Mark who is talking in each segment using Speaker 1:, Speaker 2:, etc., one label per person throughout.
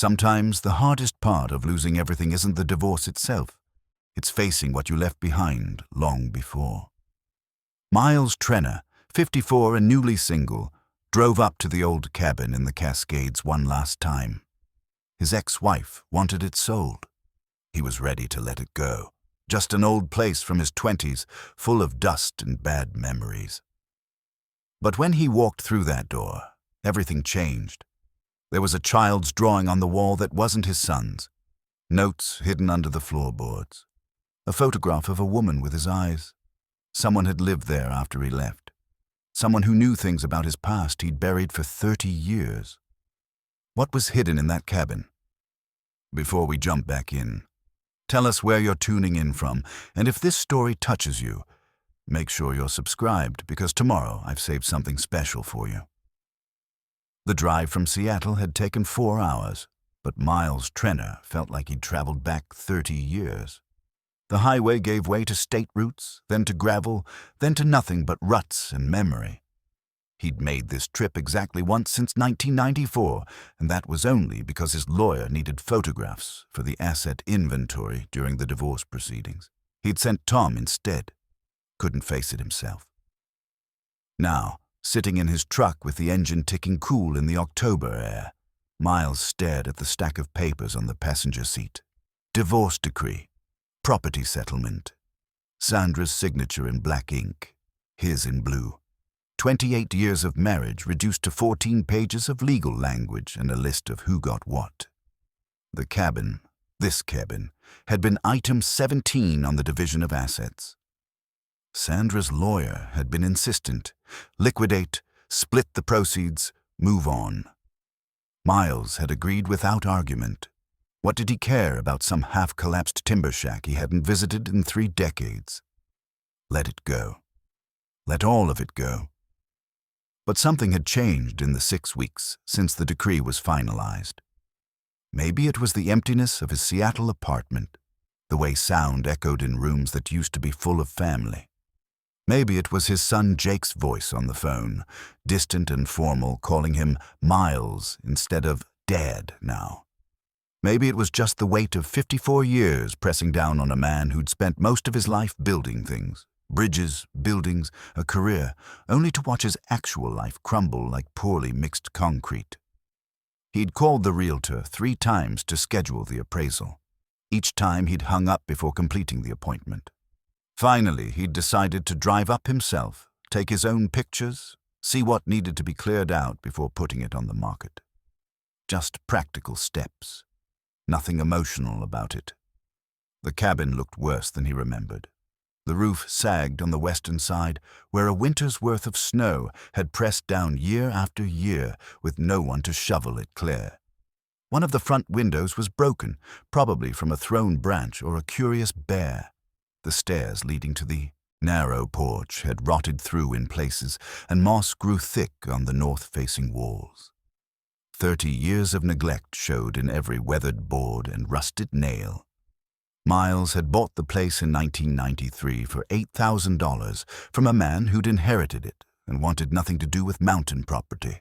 Speaker 1: Sometimes the hardest part of losing everything isn't the divorce itself. It's facing what you left behind long before. Miles Trenner, 54 and newly single, drove up to the old cabin in the Cascades one last time. His ex-wife wanted it sold. He was ready to let it go. Just an old place from his 20s, full of dust and bad memories. But when he walked through that door, everything changed. There was a child's drawing on the wall that wasn't his son's. Notes hidden under the floorboards. A photograph of a woman with his eyes. Someone had lived there after he left. Someone who knew things about his past he'd buried for 30 years. What was hidden in that cabin? Before we jump back in, tell us where you're tuning in from, and if this story touches you, make sure you're subscribed, because tomorrow I've saved something special for you. The drive from Seattle had taken 4 hours, but Miles Trenner felt like he'd traveled back 30 years. The highway gave way to state routes, then to gravel, then to nothing but ruts and memory. He'd made this trip exactly once since 1994, and that was only because his lawyer needed photographs for the asset inventory during the divorce proceedings. He'd sent Tom instead. Couldn't face it himself. Now, sitting in his truck with the engine ticking cool in the October air, Miles stared at the stack of papers on the passenger seat. Divorce decree. Property settlement. Sandra's signature in black ink. His in blue. 28 years of marriage reduced to 14 pages of legal language and a list of who got what. The cabin, this cabin, had been item 17 on the division of assets. Sandra's lawyer had been insistent. Liquidate, split the proceeds, move on. Miles had agreed without argument. What did he care about some half-collapsed timber shack he hadn't visited in 3 decades? Let it go. Let all of it go. But something had changed in the 6 weeks since the decree was finalized. Maybe it was the emptiness of his Seattle apartment, the way sound echoed in rooms that used to be full of family. Maybe it was his son Jake's voice on the phone, distant and formal, calling him Miles instead of Dad now. Maybe it was just the weight of 54 years pressing down on a man who'd spent most of his life building things, bridges, buildings, a career, only to watch his actual life crumble like poorly mixed concrete. He'd called the realtor 3 times to schedule the appraisal. Each time he'd hung up before completing the appointment. Finally, he'd decided to drive up himself, take his own pictures, see what needed to be cleared out before putting it on the market. Just practical steps. Nothing emotional about it. The cabin looked worse than he remembered. The roof sagged on the western side, where a winter's worth of snow had pressed down year after year with no one to shovel it clear. One of the front windows was broken, probably from a thrown branch or a curious bear. The stairs leading to the narrow porch had rotted through in places, and moss grew thick on the north-facing walls. 30 years of neglect showed in every weathered board and rusted nail. Miles had bought the place in 1993 for $8,000 from a man who'd inherited it and wanted nothing to do with mountain property.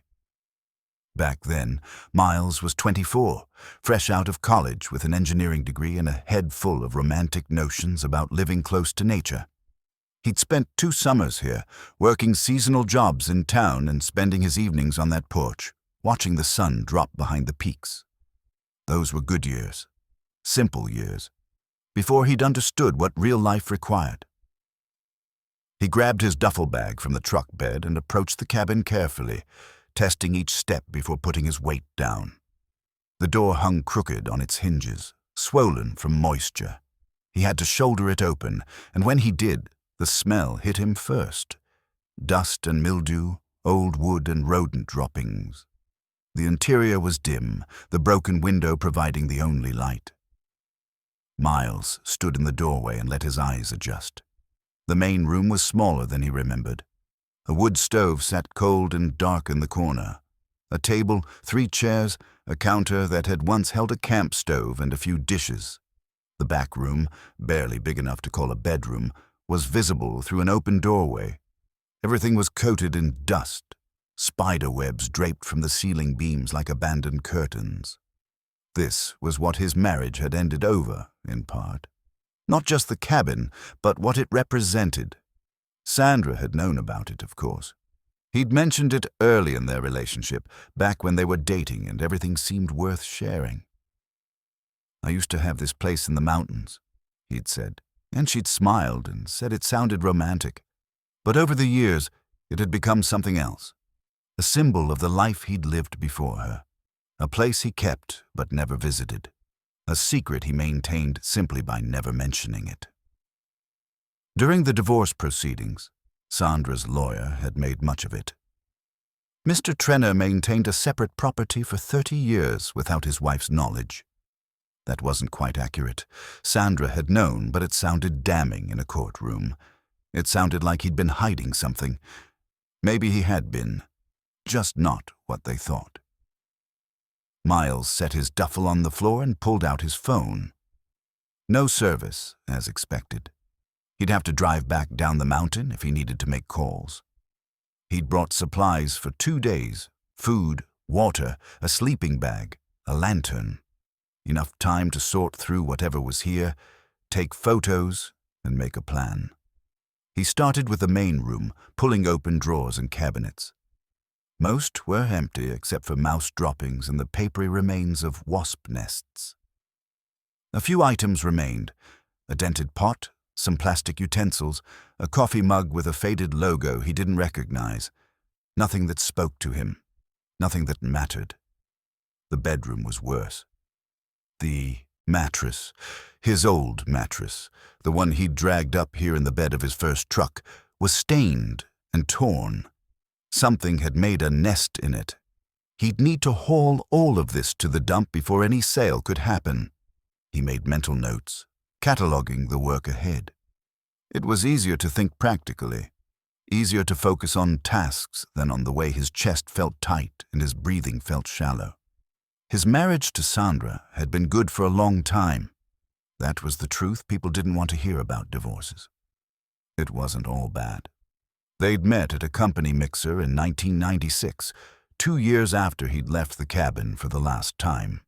Speaker 1: Back then, Miles was 24, fresh out of college with an engineering degree and a head full of romantic notions about living close to nature. He'd spent 2 summers here, working seasonal jobs in town and spending his evenings on that porch, watching the sun drop behind the peaks. Those were good years, simple years, before he'd understood what real life required. He grabbed his duffel bag from the truck bed and approached the cabin carefully, testing each step before putting his weight down. The door hung crooked on its hinges, swollen from moisture. He had to shoulder it open, and when he did, the smell hit him first. Dust and mildew, old wood and rodent droppings. The interior was dim, the broken window providing the only light. Miles stood in the doorway and let his eyes adjust. The main room was smaller than he remembered. A wood stove sat cold and dark in the corner. A table, 3 chairs, a counter that had once held a camp stove and a few dishes. The back room, barely big enough to call a bedroom, was visible through an open doorway. Everything was coated in dust. Spider webs draped from the ceiling beams like abandoned curtains. This was what his marriage had ended over, in part. Not just the cabin, but what it represented. Sandra had known about it, of course. He'd mentioned it early in their relationship, back when they were dating and everything seemed worth sharing. "I used to have this place in the mountains," he'd said, and she'd smiled and said it sounded romantic. But over the years, it had become something else, a symbol of the life he'd lived before her, a place he kept but never visited, a secret he maintained simply by never mentioning it. During the divorce proceedings, Sandra's lawyer had made much of it. Mr. Trenner maintained a separate property for 30 years without his wife's knowledge. That wasn't quite accurate. Sandra had known, but it sounded damning in a courtroom. It sounded like he'd been hiding something. Maybe he had been, just not what they thought. Miles set his duffel on the floor and pulled out his phone. No service, as expected. He'd have to drive back down the mountain if he needed to make calls. He'd brought supplies for 2 days, food, water, a sleeping bag, a lantern. Enough time to sort through whatever was here, take photos, and make a plan. He started with the main room, pulling open drawers and cabinets. Most were empty except for mouse droppings and the papery remains of wasp nests. A few items remained: a dented pot, some plastic utensils, a coffee mug with a faded logo he didn't recognize. Nothing that spoke to him, nothing that mattered. The bedroom was worse. The mattress, his old mattress, the one he'd dragged up here in the bed of his first truck, was stained and torn. Something had made a nest in it. He'd need to haul all of this to the dump before any sale could happen. He made mental notes, cataloging the work ahead. It was easier to think practically, easier to focus on tasks than on the way his chest felt tight and his breathing felt shallow. His marriage to Sandra had been good for a long time. That was the truth. People didn't want to hear about divorces. It wasn't all bad. They'd met at a company mixer in 1996, 2 years after he'd left the cabin for the last time.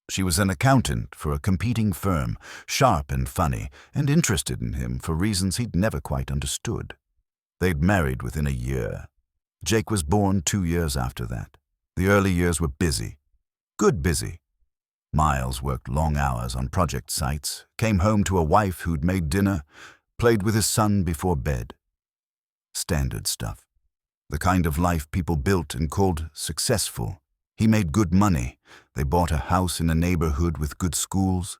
Speaker 1: She was an accountant for a competing firm, sharp and funny, and interested in him for reasons he'd never quite understood. They'd married within a year. Jake was born 2 years after that. The early years were busy. Good busy. Miles worked long hours on project sites, came home to a wife who'd made dinner, played with his son before bed. Standard stuff. The kind of life people built and called successful. He made good money. They bought a house in a neighborhood with good schools.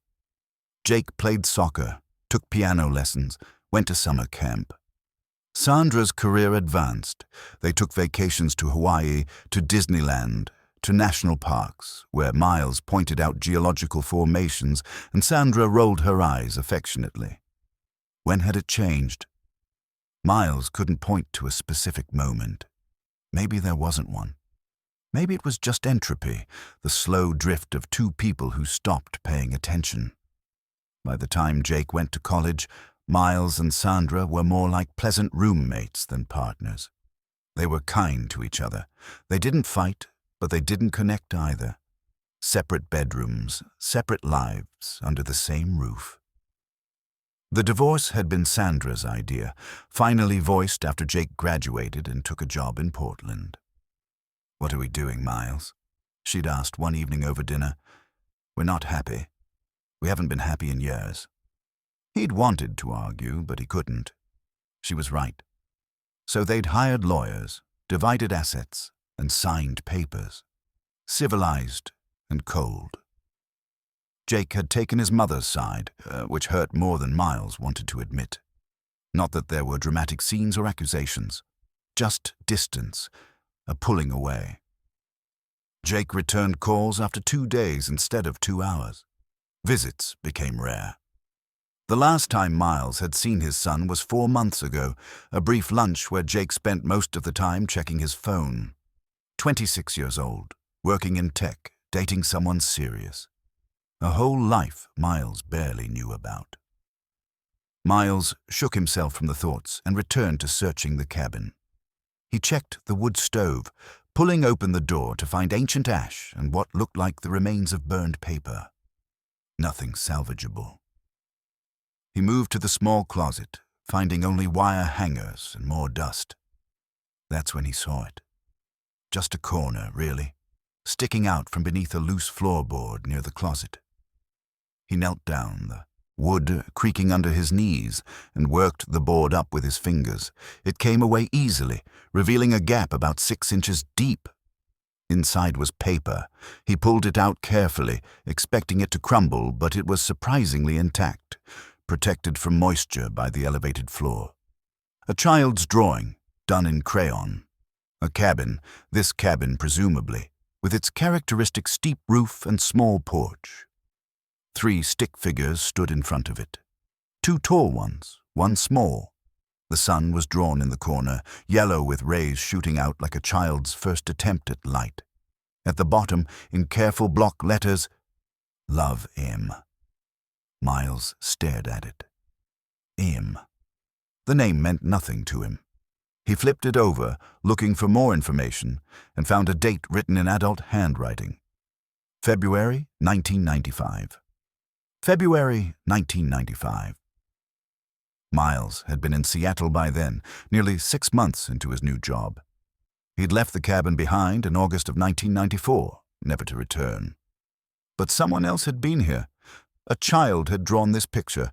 Speaker 1: Jake played soccer, took piano lessons, went to summer camp. Sandra's career advanced. They took vacations to Hawaii, to Disneyland, to national parks, where Miles pointed out geological formations and Sandra rolled her eyes affectionately. When had it changed? Miles couldn't point to a specific moment. Maybe there wasn't one. Maybe it was just entropy, the slow drift of two people who stopped paying attention. By the time Jake went to college, Miles and Sandra were more like pleasant roommates than partners. They were kind to each other. They didn't fight, but they didn't connect either. Separate bedrooms, separate lives, under the same roof. The divorce had been Sandra's idea, finally voiced after Jake graduated and took a job in Portland. "What are we doing, Miles?" she'd asked one evening over dinner. "We're not happy. We haven't been happy in years." He'd wanted to argue, but he couldn't. She was right. So they'd hired lawyers, divided assets, and signed papers. Civilized and cold. Jake had taken his mother's side, which hurt more than Miles wanted to admit. Not that there were dramatic scenes or accusations. Just distance, a pulling away. Jake returned calls after 2 days instead of 2 hours. Visits became rare. The last time Miles had seen his son was 4 months ago, a brief lunch where Jake spent most of the time checking his phone. 26 years old, working in tech, dating someone serious. A whole life Miles barely knew about. Miles shook himself from the thoughts and returned to searching the cabin. He checked the wood stove, pulling open the door to find ancient ash and what looked like the remains of burned paper. Nothing salvageable. He moved to the small closet, finding only wire hangers and more dust. That's when he saw it. Just a corner, really, sticking out from beneath a loose floorboard near the closet. He knelt down, the wood creaking under his knees, and worked the board up with his fingers. It came away easily, revealing a gap about 6 inches deep. Inside was paper. He pulled it out carefully, expecting it to crumble, but it was surprisingly intact, protected from moisture by the elevated floor. A child's drawing, done in crayon. A cabin, this cabin presumably, with its characteristic steep roof and small porch. 3 stick figures stood in front of it. 2 tall ones, 1 small. The sun was drawn in the corner, yellow with rays shooting out like a child's first attempt at light. At the bottom, in careful block letters, "Love Em." Miles stared at it. Em. The name meant nothing to him. He flipped it over, looking for more information, and found a date written in adult handwriting. February 1995. February 1995. Miles had been in Seattle by then, nearly 6 months into his new job. He'd left the cabin behind in August of 1994, never to return. But someone else had been here. A child had drawn this picture,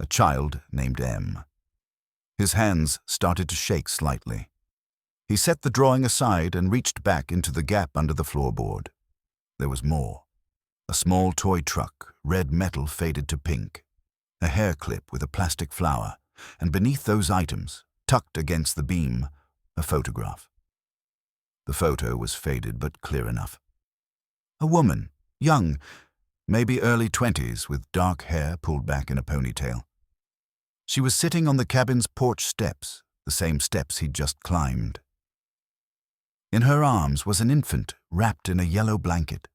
Speaker 1: a child named Em. His hands started to shake slightly. He set the drawing aside and reached back into the gap under the floorboard. There was more. A small toy truck, red metal faded to pink. A hair clip with a plastic flower, and beneath those items, tucked against the beam, a photograph. The photo was faded but clear enough. A woman, young, maybe early 20s, with dark hair pulled back in a ponytail. She was sitting on the cabin's porch steps, the same steps he'd just climbed. In her arms was an infant wrapped in a yellow blanket.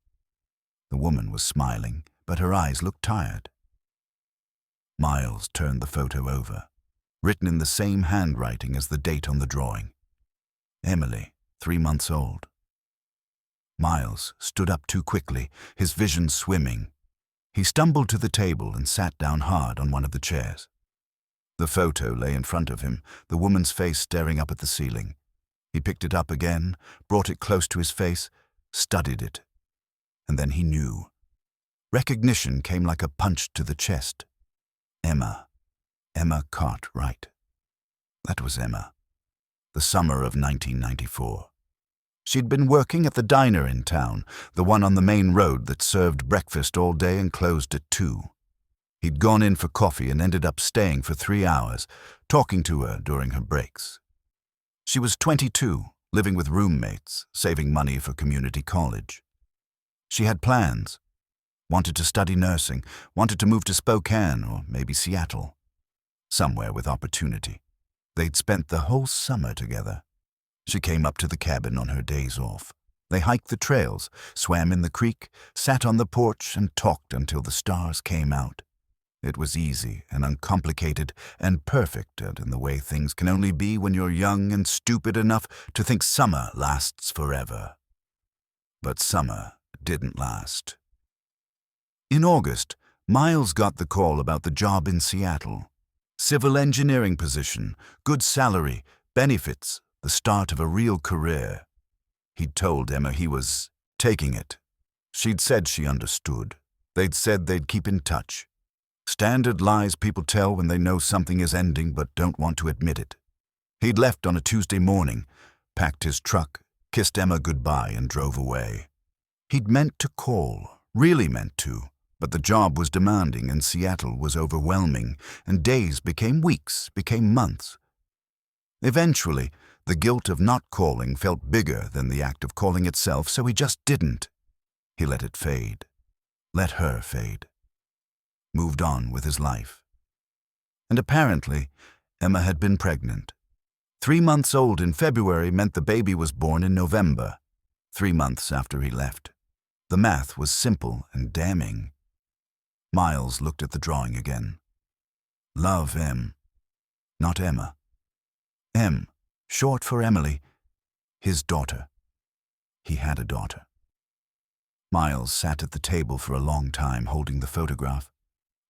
Speaker 1: The woman was smiling, but her eyes looked tired. Miles turned the photo over, written in the same handwriting as the date on the drawing. Emily, 3 months old. Miles stood up too quickly, his vision swimming. He stumbled to the table and sat down hard on one of the chairs. The photo lay in front of him, the woman's face staring up at the ceiling. He picked it up again, brought it close to his face, studied it. And then he knew. Recognition came like a punch to the chest. Emma Cartwright. That was Emma. The summer of 1994. She'd been working at the diner in town, the one on the main road that served breakfast all day and closed at 2. He'd gone in for coffee and ended up staying for 3 hours, talking to her during her breaks. She was 22, living with roommates, saving money for community college. She had plans. Wanted to study nursing, wanted to move to Spokane or maybe Seattle. Somewhere with opportunity. They'd spent the whole summer together. She came up to the cabin on her days off. They hiked the trails, swam in the creek, sat on the porch and talked until the stars came out. It was easy and uncomplicated and perfect, and in the way things can only be when you're young and stupid enough to think summer lasts forever. But summer didn't last. In August, Miles got the call about the job in Seattle. Civil engineering position, good salary, benefits, the start of a real career. He'd told Emma he was taking it. She'd said she understood. They'd said they'd keep in touch. Standard lies people tell when they know something is ending but don't want to admit it. He'd left on a Tuesday morning, packed his truck, kissed Emma goodbye and drove away. He'd meant to call, really meant to, but the job was demanding and Seattle was overwhelming, and days became weeks, became months. Eventually, the guilt of not calling felt bigger than the act of calling itself, so he just didn't. He let it fade. Let her fade. Moved on with his life. And apparently, Emma had been pregnant. 3 months old in February meant the baby was born in November, 3 months after he left. The math was simple and damning. Miles looked at the drawing again. Love Em, not Emma. Em, short for Emily, his daughter. He had a daughter. Miles sat at the table for a long time holding the photograph.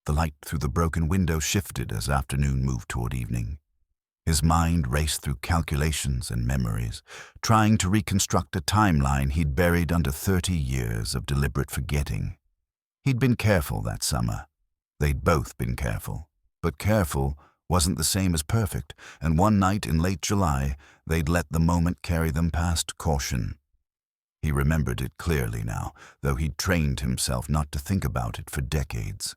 Speaker 1: The light through the broken window shifted as afternoon moved toward evening. His mind raced through calculations and memories, trying to reconstruct a timeline he'd buried under 30 years of deliberate forgetting. He'd been careful that summer. They'd both been careful. But careful wasn't the same as perfect, and one night in late July, they'd let the moment carry them past caution. He remembered it clearly now, though he'd trained himself not to think about it for decades.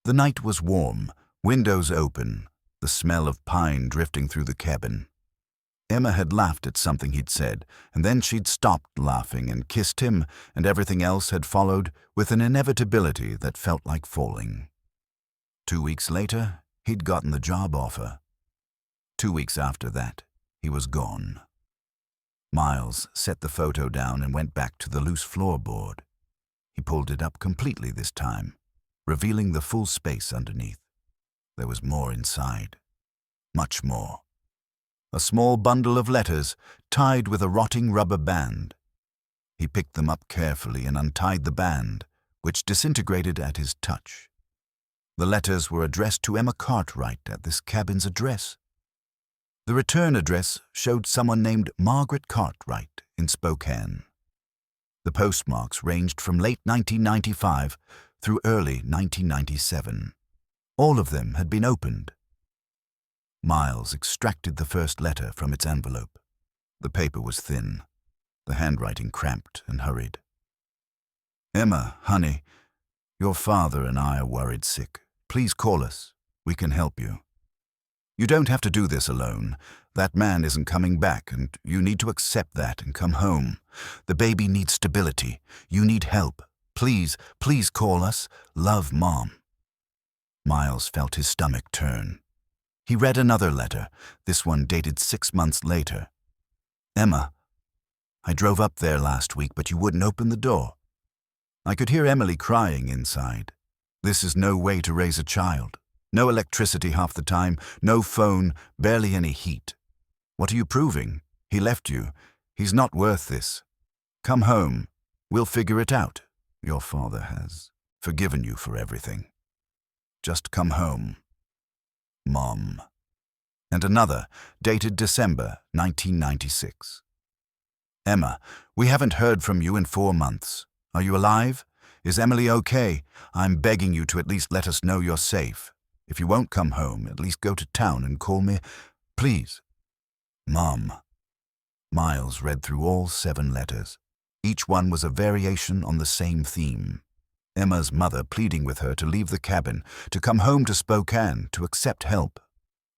Speaker 1: The night was warm, windows open, the smell of pine drifting through the cabin. Emma had laughed at something he'd said, and then she'd stopped laughing and kissed him, and everything else had followed with an inevitability that felt like falling. 2 weeks later, he'd gotten the job offer. 2 weeks after that, he was gone. Miles set the photo down and went back to the loose floorboard. He pulled it up completely this time, revealing the full space underneath. There was more inside. Much more. A small bundle of letters tied with a rotting rubber band. He picked them up carefully and untied the band, which disintegrated at his touch. The letters were addressed to Emma Cartwright at this cabin's address. The return address showed someone named Margaret Cartwright in Spokane. The postmarks ranged from late 1995 through early 1997. All of them had been opened. Miles extracted the first letter from its envelope. The paper was thin, the handwriting cramped and hurried. "Emma, honey, your father and I are worried sick. Please call us. We can help you. You don't have to do this alone. That man isn't coming back, and you need to accept that and come home. The baby needs stability. You need help. Please, please call us. Love, Mom." Miles felt his stomach turn. He read another letter, this one dated 6 months later. "Emma, I drove up there last week, but you wouldn't open the door. I could hear Emily crying inside. This is no way to raise a child. No electricity half the time, no phone, barely any heat. What are you proving? He left you. He's not worth this. Come home. We'll figure it out. Your father has forgiven you for everything. Just come home. Mom." And another, dated December 1996. "Emma, we haven't heard from you in 4 months. Are you alive? Is Emily okay? I'm begging you to at least let us know you're safe. If you won't come home, at least go to town and call me. Please. Mom." Miles read through all 7 letters. Each one was a variation on the same theme. Emma's mother pleading with her to leave the cabin, to come home to Spokane, to accept help.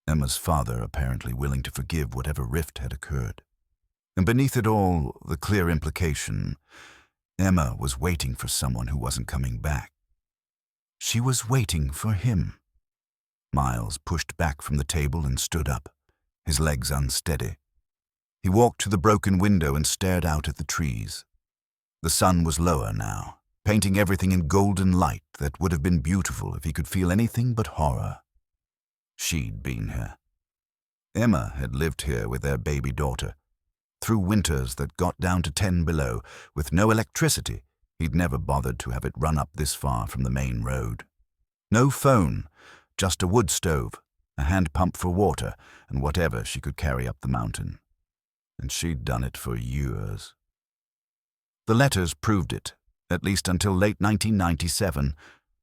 Speaker 1: Emma's father apparently willing to forgive whatever rift had occurred. And beneath it all, the clear implication, Emma was waiting for someone who wasn't coming back. She was waiting for him. Miles pushed back from the table and stood up, his legs unsteady. He walked to the broken window and stared out at the trees. The sun was lower now, painting everything in golden light that would have been beautiful if he could feel anything but horror. She'd been here. Emma had lived here with their baby daughter. Through winters that got down to 10 below, with no electricity, he'd never bothered to have it run up this far from the main road. No phone, just a wood stove, a hand pump for water, and whatever she could carry up the mountain. And she'd done it for years. The letters proved it, at least until late 1997.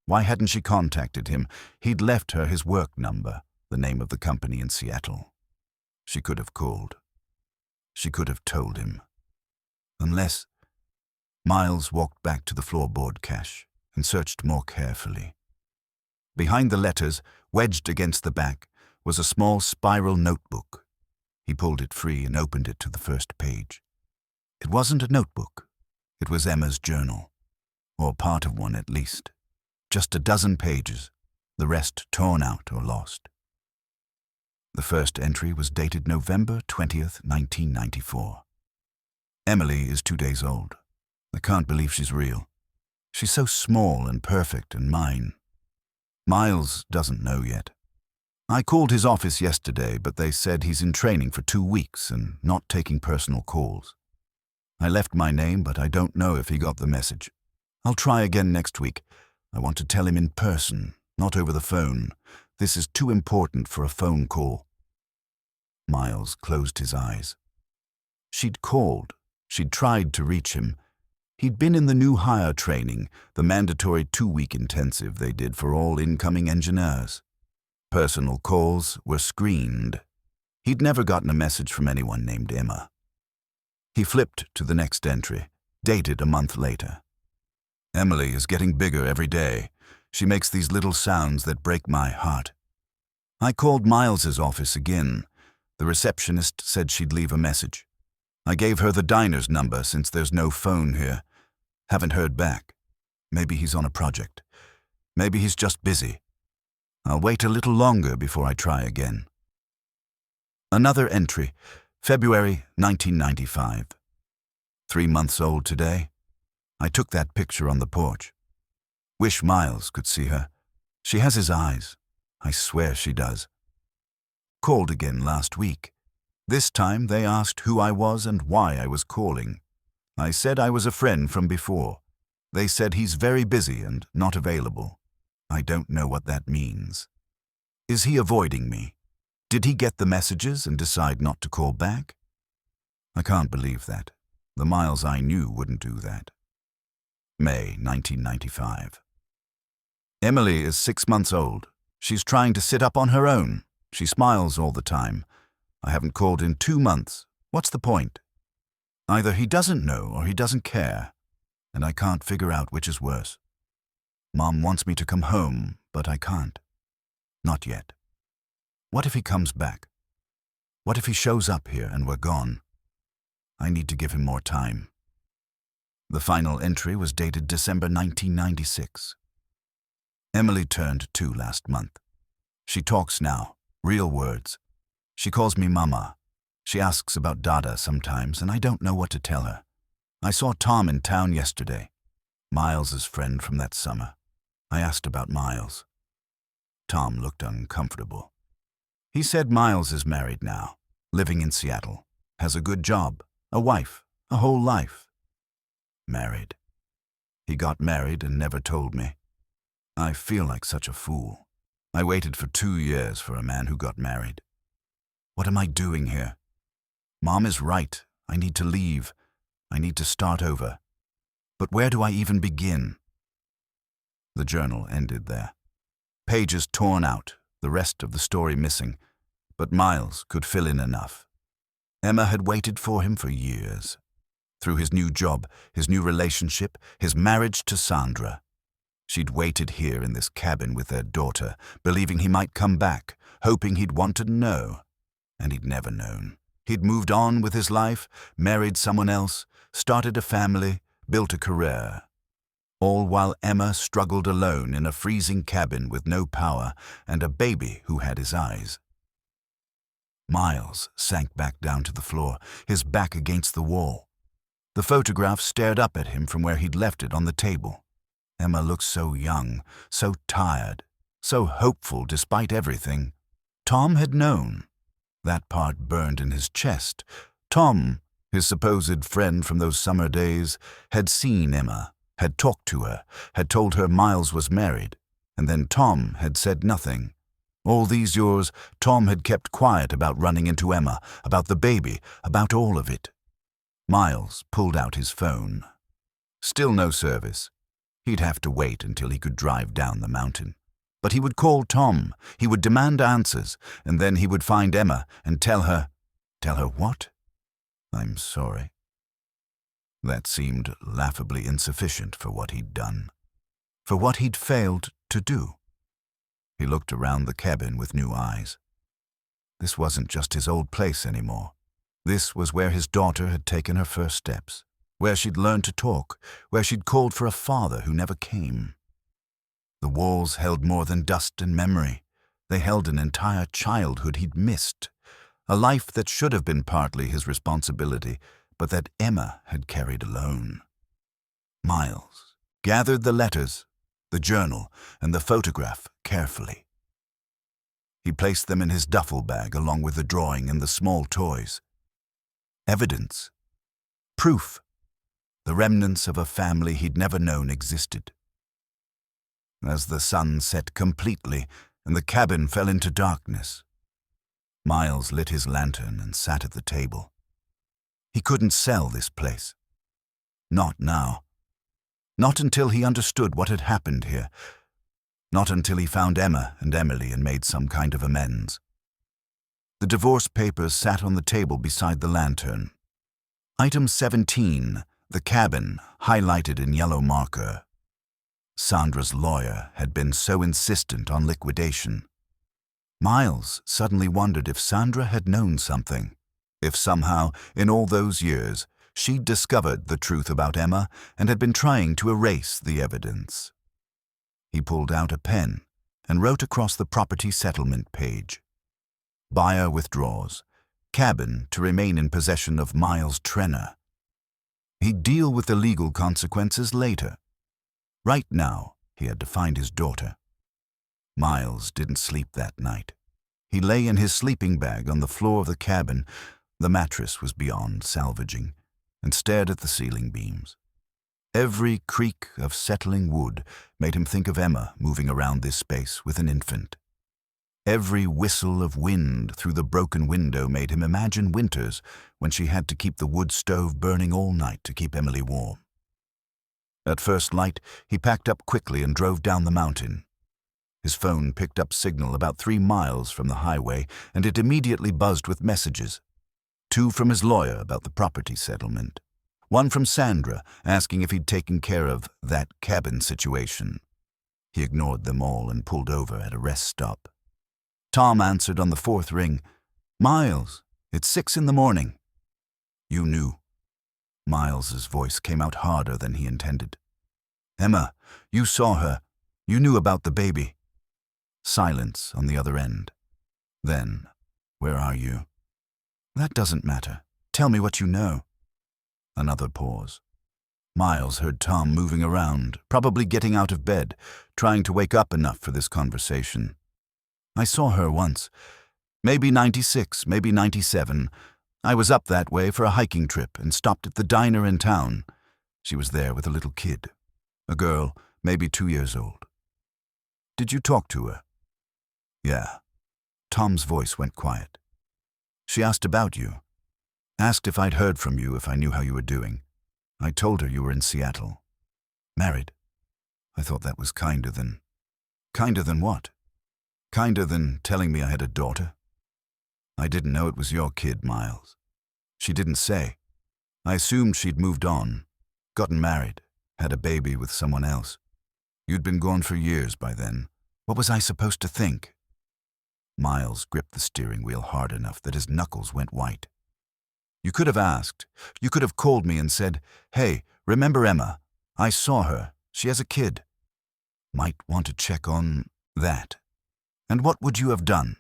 Speaker 1: Why hadn't she contacted him? He'd left her his work number, the name of the company in Seattle. She could have called. She could have told him. Unless... Miles walked back to the floorboard cache and searched more carefully. Behind the letters, wedged against the back, was a small spiral notebook. He pulled it free and opened it to the first page. It wasn't a notebook. It was Emma's journal, or part of one at least. Just a dozen pages, the rest torn out or lost. The first entry was dated November 20th, 1994. "Emily is 2 days old. I can't believe she's real. She's so small and perfect and mine. Miles doesn't know yet. I called his office yesterday, but they said he's in training for 2 weeks and not taking personal calls. I left my name, but I don't know if he got the message. I'll try again next week. I want to tell him in person, not over the phone. This is too important for a phone call." Miles closed his eyes. She'd called. She'd tried to reach him. He'd been in the new hire training, the mandatory 2-week intensive they did for all incoming engineers. Personal calls were screened. He'd never gotten a message from anyone named Emma. He flipped to the next entry, dated a month later. "Emily is getting bigger every day. She makes these little sounds that break my heart." I called Miles's office again. The receptionist said she'd leave a message. I gave her the diner's number since there's no phone here. Haven't heard back. Maybe he's on a project. Maybe he's just busy. I'll wait a little longer before I try again. Another entry, February 1995. 3 months old today. I took that picture on the porch. Wish Miles could see her. She has his eyes. I swear she does. Called again last week. This time they asked who I was and why I was calling. I said I was a friend from before. They said he's very busy and not available. I don't know what that means. Is he avoiding me? Did he get the messages and decide not to call back? I can't believe that. The Miles I knew wouldn't do that. May 1995. Emily is 6 months old. She's trying to sit up on her own. She smiles all the time. I haven't called in 2 months. What's the point? Either he doesn't know or he doesn't care, and I can't figure out which is worse. Mom wants me to come home, but I can't. Not yet. What if he comes back? What if he shows up here and we're gone? I need to give him more time. The final entry was dated December 1996. Emily turned 2 last month. She talks now, real words. She calls me Mama. She asks about Dada sometimes, and I don't know what to tell her. I saw Tom in town yesterday, Miles's friend from that summer. I asked about Miles. Tom looked uncomfortable. He said Miles is married now, living in Seattle, has a good job, a wife, a whole life. Married. He got married and never told me. I feel like such a fool. I waited for 2 years for a man who got married. What am I doing here? Mom is right. I need to leave. I need to start over. But where do I even begin? The journal ended there. Pages torn out, the rest of the story missing. But Miles could fill in enough. Emma had waited for him for years. Through his new job, his new relationship, his marriage to Sandra. She'd waited here in this cabin with their daughter, believing he might come back, hoping he'd want to know. And he'd never known. He'd moved on with his life, married someone else, started a family, built a career. All while Emma struggled alone in a freezing cabin with no power and a baby who had his eyes. Miles sank back down to the floor, his back against the wall. The photograph stared up at him from where he'd left it on the table. Emma looked so young, so tired, so hopeful despite everything. Tom had known. That part burned in his chest. Tom, his supposed friend from those summer days, had seen Emma, had talked to her, had told her Miles was married, and then Tom had said nothing. All these years, Tom had kept quiet about running into Emma, about the baby, about all of it. Miles pulled out his phone. Still no service. He'd have to wait until he could drive down the mountain. But he would call Tom, he would demand answers, and then he would find Emma and tell her what? I'm sorry. That seemed laughably insufficient for what he'd done, for what he'd failed to do. He looked around the cabin with new eyes. This wasn't just his old place anymore. This was where his daughter had taken her first steps, where she'd learned to talk, where she'd called for a father who never came. The walls held more than dust and memory. They held an entire childhood he'd missed, a life that should have been partly his responsibility, but that Emma had carried alone. Miles gathered the letters, the journal, and the photograph carefully. He placed them in his duffel bag along with the drawing and the small toys. Evidence. Proof the remnants of a family he'd never known existed. As the sun set completely and the cabin fell into darkness, Miles lit his lantern and sat at the table. He couldn't sell this place. Not now. Not until he understood what had happened here. Not until he found Emma and Emily and made some kind of amends. The divorce papers sat on the table beside the lantern. Item 17, the cabin, highlighted in yellow marker. Sandra's lawyer had been so insistent on liquidation. Miles suddenly wondered if Sandra had known something, if somehow, in all those years, she'd discovered the truth about Emma and had been trying to erase the evidence. He pulled out a pen and wrote across the property settlement page. Buyer withdraws. Cabin to remain in possession of Miles Trenner. He'd deal with the legal consequences later. Right now, he had to find his daughter. Miles didn't sleep that night. He lay in his sleeping bag on the floor of the cabin, the mattress was beyond salvaging, and stared at the ceiling beams. Every creak of settling wood made him think of Emma moving around this space with an infant. Every whistle of wind through the broken window made him imagine winters when she had to keep the wood stove burning all night to keep Emily warm. At first light, he packed up quickly and drove down the mountain. His phone picked up signal about 3 miles from the highway, and it immediately buzzed with messages. 2 from his lawyer about the property settlement. 1 from Sandra, asking if he'd taken care of that cabin situation. He ignored them all and pulled over at a rest stop. Tom answered on the 4th ring. "Miles, it's 6 in the morning." "You knew." Miles's voice came out harder than he intended. "Emma, you saw her. You knew about the baby." Silence on the other end. Then, "Where are you?" "That doesn't matter. Tell me what you know." Another pause. Miles heard Tom moving around, probably getting out of bed, trying to wake up enough for this conversation. "I saw her once. Maybe 96, maybe 97. I was up that way for a hiking trip and stopped at the diner in town. She was there with a little kid. A girl, maybe 2 years old." "Did you talk to her?" "Yeah." Tom's voice went quiet. "She asked about you. Asked if I'd heard from you, if I knew how you were doing. I told her you were in Seattle. Married. I thought that was kinder than... Kinder than what? Kinder than telling me I had a daughter. I didn't know it was your kid, Miles. She didn't say. I assumed she'd moved on, gotten married, had a baby with someone else. You'd been gone for years by then. What was I supposed to think?" Miles gripped the steering wheel hard enough that his knuckles went white. "You could have asked. You could have called me and said, 'Hey, remember Emma? I saw her. She has a kid.' Might want to check on that. And what would you have done?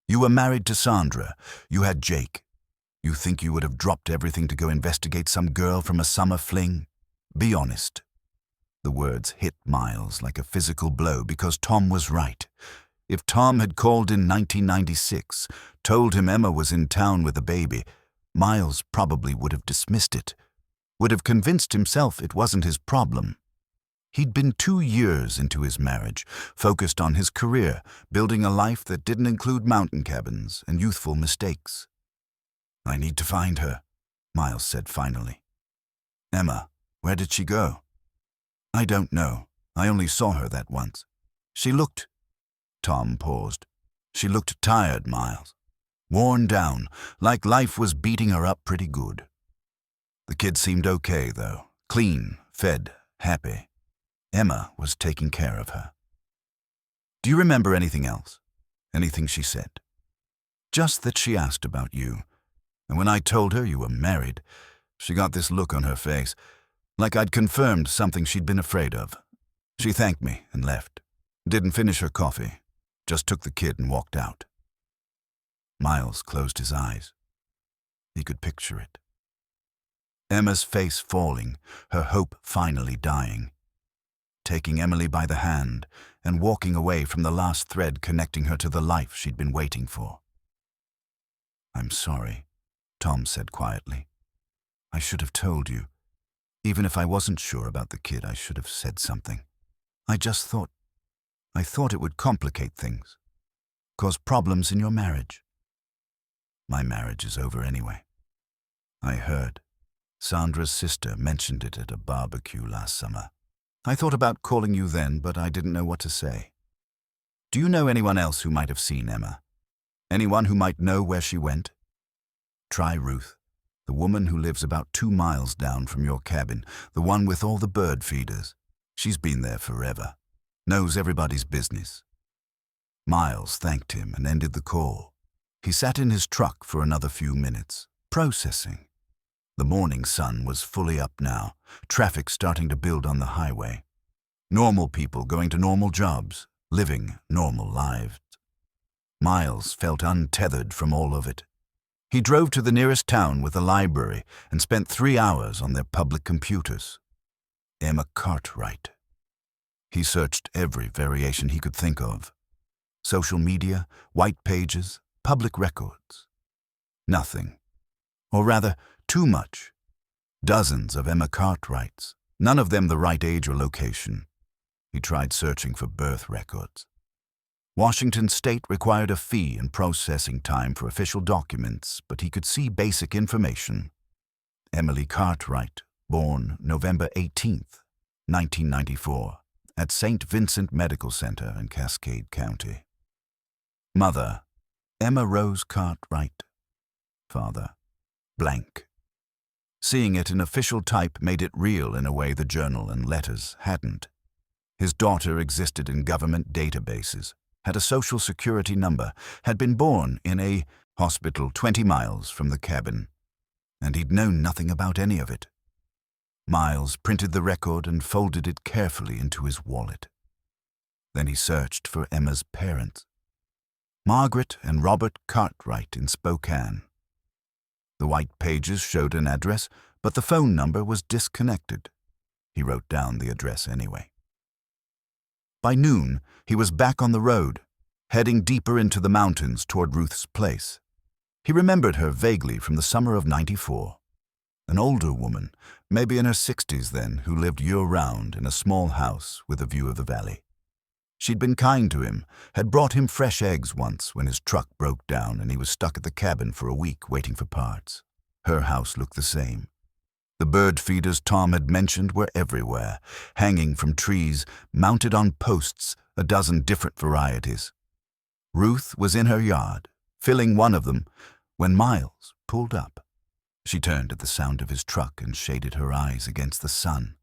Speaker 1: You were married to Sandra. You had Jake. You think you would have dropped everything to go investigate some girl from a summer fling? Be honest." The words hit Miles like a physical blow because Tom was right. If Tom had called in 1996, told him Emma was in town with a baby, Miles probably would have dismissed it, would have convinced himself it wasn't his problem. He'd been 2 years into his marriage, focused on his career, building a life that didn't include mountain cabins and youthful mistakes. "I need to find her," Miles said finally. "Emma, where did she go?" "I don't know. I only saw her that once. She looked..." Tom paused. "She looked tired, Miles. Worn down, like life was beating her up pretty good. The kid seemed okay, though. Clean, fed, happy. Emma was taking care of her." "Do you remember anything else? Anything she said?" "Just that she asked about you. And when I told her you were married, she got this look on her face, like I'd confirmed something she'd been afraid of. She thanked me and left. Didn't finish her coffee. Just took the kid and walked out." Miles closed his eyes. He could picture it. Emma's face falling, her hope finally dying. Taking Emily by the hand and walking away from the last thread connecting her to the life she'd been waiting for. "I'm sorry," Tom said quietly. "I should have told you. Even if I wasn't sure about the kid, I should have said something. I thought it would complicate things, cause problems in your marriage. My marriage is over anyway. I heard. Sandra's sister mentioned it at a barbecue last summer. I thought about calling you then, but I didn't know what to say. Do you know anyone else who might have seen Emma? Anyone who might know where she went? Try Ruth, the woman who lives about 2 miles down from your cabin, the one with all the bird feeders. She's been there forever, knows everybody's business. Miles thanked him and ended the call. He sat in his truck for another few minutes, processing. The morning sun was fully up now, traffic starting to build on the highway. Normal people going to normal jobs, living normal lives. Miles felt untethered from all of it. He drove to the nearest town with a library and spent 3 hours on their public computers. Emma Cartwright. He searched every variation he could think of. Social media, white pages, public records. Nothing. Or rather, too much. Dozens of Emma Cartwrights, none of them the right age or location. He tried searching for birth records. Washington State required a fee and processing time for official documents, but he could see basic information. Emily Cartwright, born November 18th, 1994, at St. Vincent Medical Center in Cascade County. Mother, Emma Rose Cartwright. Father, blank. Seeing it in official type made it real in a way the journal and letters hadn't. His daughter existed in government databases, had a social security number, had been born in a hospital 20 miles from the cabin, and he'd known nothing about any of it. Miles printed the record and folded it carefully into his wallet. Then he searched for Emma's parents, Margaret and Robert Cartwright in Spokane. The white pages showed an address, but the phone number was disconnected. He wrote down the address anyway. By noon, he was back on the road, heading deeper into the mountains toward Ruth's place. He remembered her vaguely from the summer of '94. An older woman, maybe in her 60s then, who lived year-round in a small house with a view of the valley. She'd been kind to him, had brought him fresh eggs once when his truck broke down and he was stuck at the cabin for a week waiting for parts. Her house looked the same. The bird feeders Tom had mentioned were everywhere, hanging from trees, mounted on posts, a dozen different varieties. Ruth was in her yard, filling one of them, when Miles pulled up. She turned at the sound of his truck and shaded her eyes against the sun.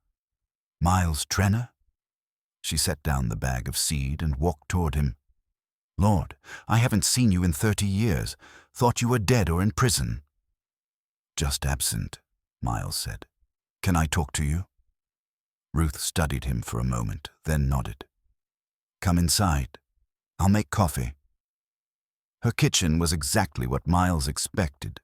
Speaker 1: Miles Trenner? She set down the bag of seed and walked toward him. Lord, I haven't seen you in 30 years. Thought you were dead or in prison. Just absent, Miles said. Can I talk to you? Ruth studied him for a moment, then nodded. Come inside. I'll make coffee. Her kitchen was exactly what Miles expected,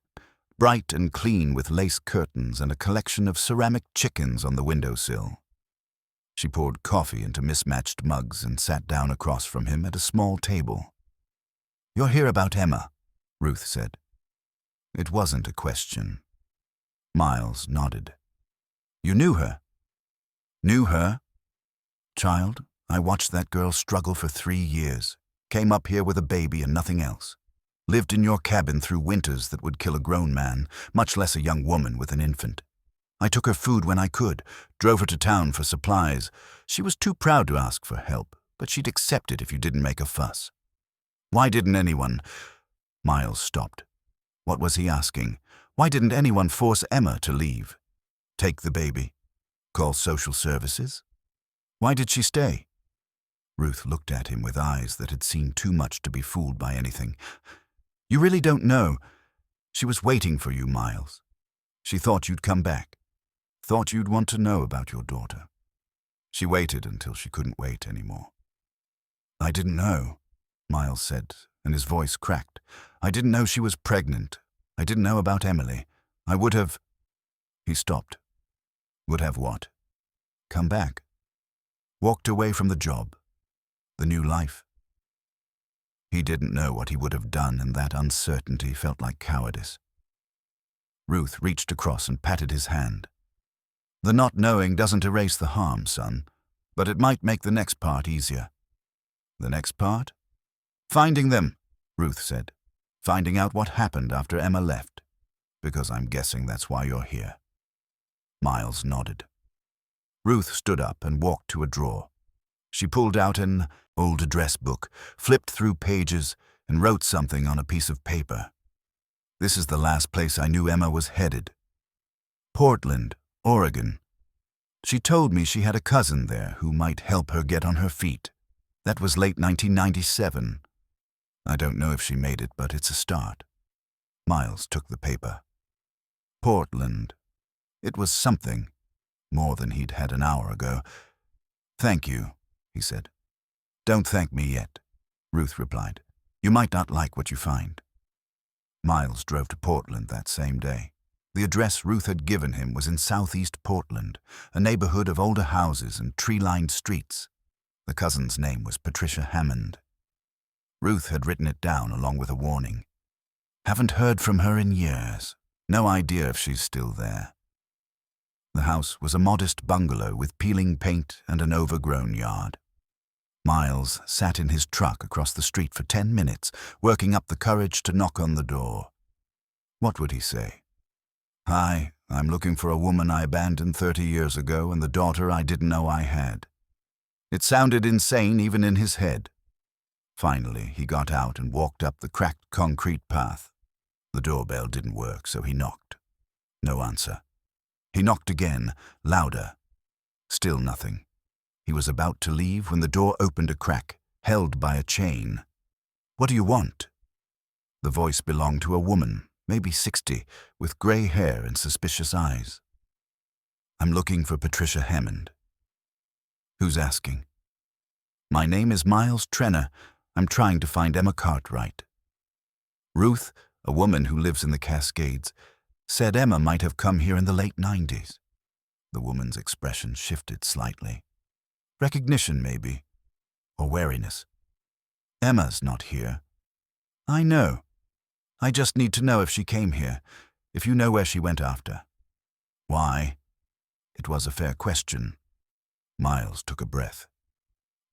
Speaker 1: bright and clean with lace curtains and a collection of ceramic chickens on the windowsill. She poured coffee into mismatched mugs and sat down across from him at a small table. You're here about Emma, Ruth said. It wasn't a question. Miles nodded. You knew her? Knew her? Child, I watched that girl struggle for 3 years. Came up here with a baby and nothing else. Lived in your cabin through winters that would kill a grown man, much less a young woman with an infant. I took her food when I could, drove her to town for supplies. She was too proud to ask for help, but she'd accept it if you didn't make a fuss. Why didn't anyone? Miles stopped. What was he asking? Why didn't anyone force Emma to leave? Take the baby? Call social services? Why did she stay? Ruth looked at him with eyes that had seen too much to be fooled by anything. You really don't know. She was waiting for you, Miles. She thought you'd come back. Thought you'd want to know about your daughter. She waited until she couldn't wait anymore. I didn't know, Miles said, and his voice cracked. I didn't know she was pregnant. I didn't know about Emily. I would have... He stopped. Would have what? Come back. Walked away from the job. The new life. He didn't know what he would have done, and that uncertainty felt like cowardice. Ruth reached across and patted his hand. The not knowing doesn't erase the harm, son, but it might make the next part easier. The next part? Finding them, Ruth said. Finding out what happened after Emma left. Because I'm guessing that's why you're here. Miles nodded. Ruth stood up and walked to a drawer. She pulled out an old address book, flipped through pages, and wrote something on a piece of paper. This is the last place I knew Emma was headed. Portland, Oregon. She told me she had a cousin there who might help her get on her feet. That was late 1997. I don't know if she made it, but it's a start. Miles took the paper. Portland. It was something, more than he'd had an hour ago. Thank you, he said. Don't thank me yet, Ruth replied. You might not like what you find. Miles drove to Portland that same day. The address Ruth had given him was in southeast Portland, a neighborhood of older houses and tree-lined streets. The cousin's name was Patricia Hammond. Ruth had written it down along with a warning. Haven't heard from her in years. No idea if she's still there. The house was a modest bungalow with peeling paint and an overgrown yard. Miles sat in his truck across the street for 10 minutes, working up the courage to knock on the door. What would he say? Hi, I'm looking for a woman I abandoned 30 years ago and the daughter I didn't know I had. It sounded insane even in his head. Finally, he got out and walked up the cracked concrete path. The doorbell didn't work, so he knocked. No answer. He knocked again, louder. Still nothing. He was about to leave when the door opened a crack, held by a chain. What do you want? The voice belonged to a woman, maybe 60, with gray hair and suspicious eyes. I'm looking for Patricia Hammond. Who's asking? My name is Miles Trenner. I'm trying to find Emma Cartwright. Ruth, a woman who lives in the Cascades, said Emma might have come here in the late 90s. The woman's expression shifted slightly. Recognition, maybe, or wariness. Emma's not here. I know. I just need to know if she came here, if you know where she went after. Why? It was a fair question. Miles took a breath.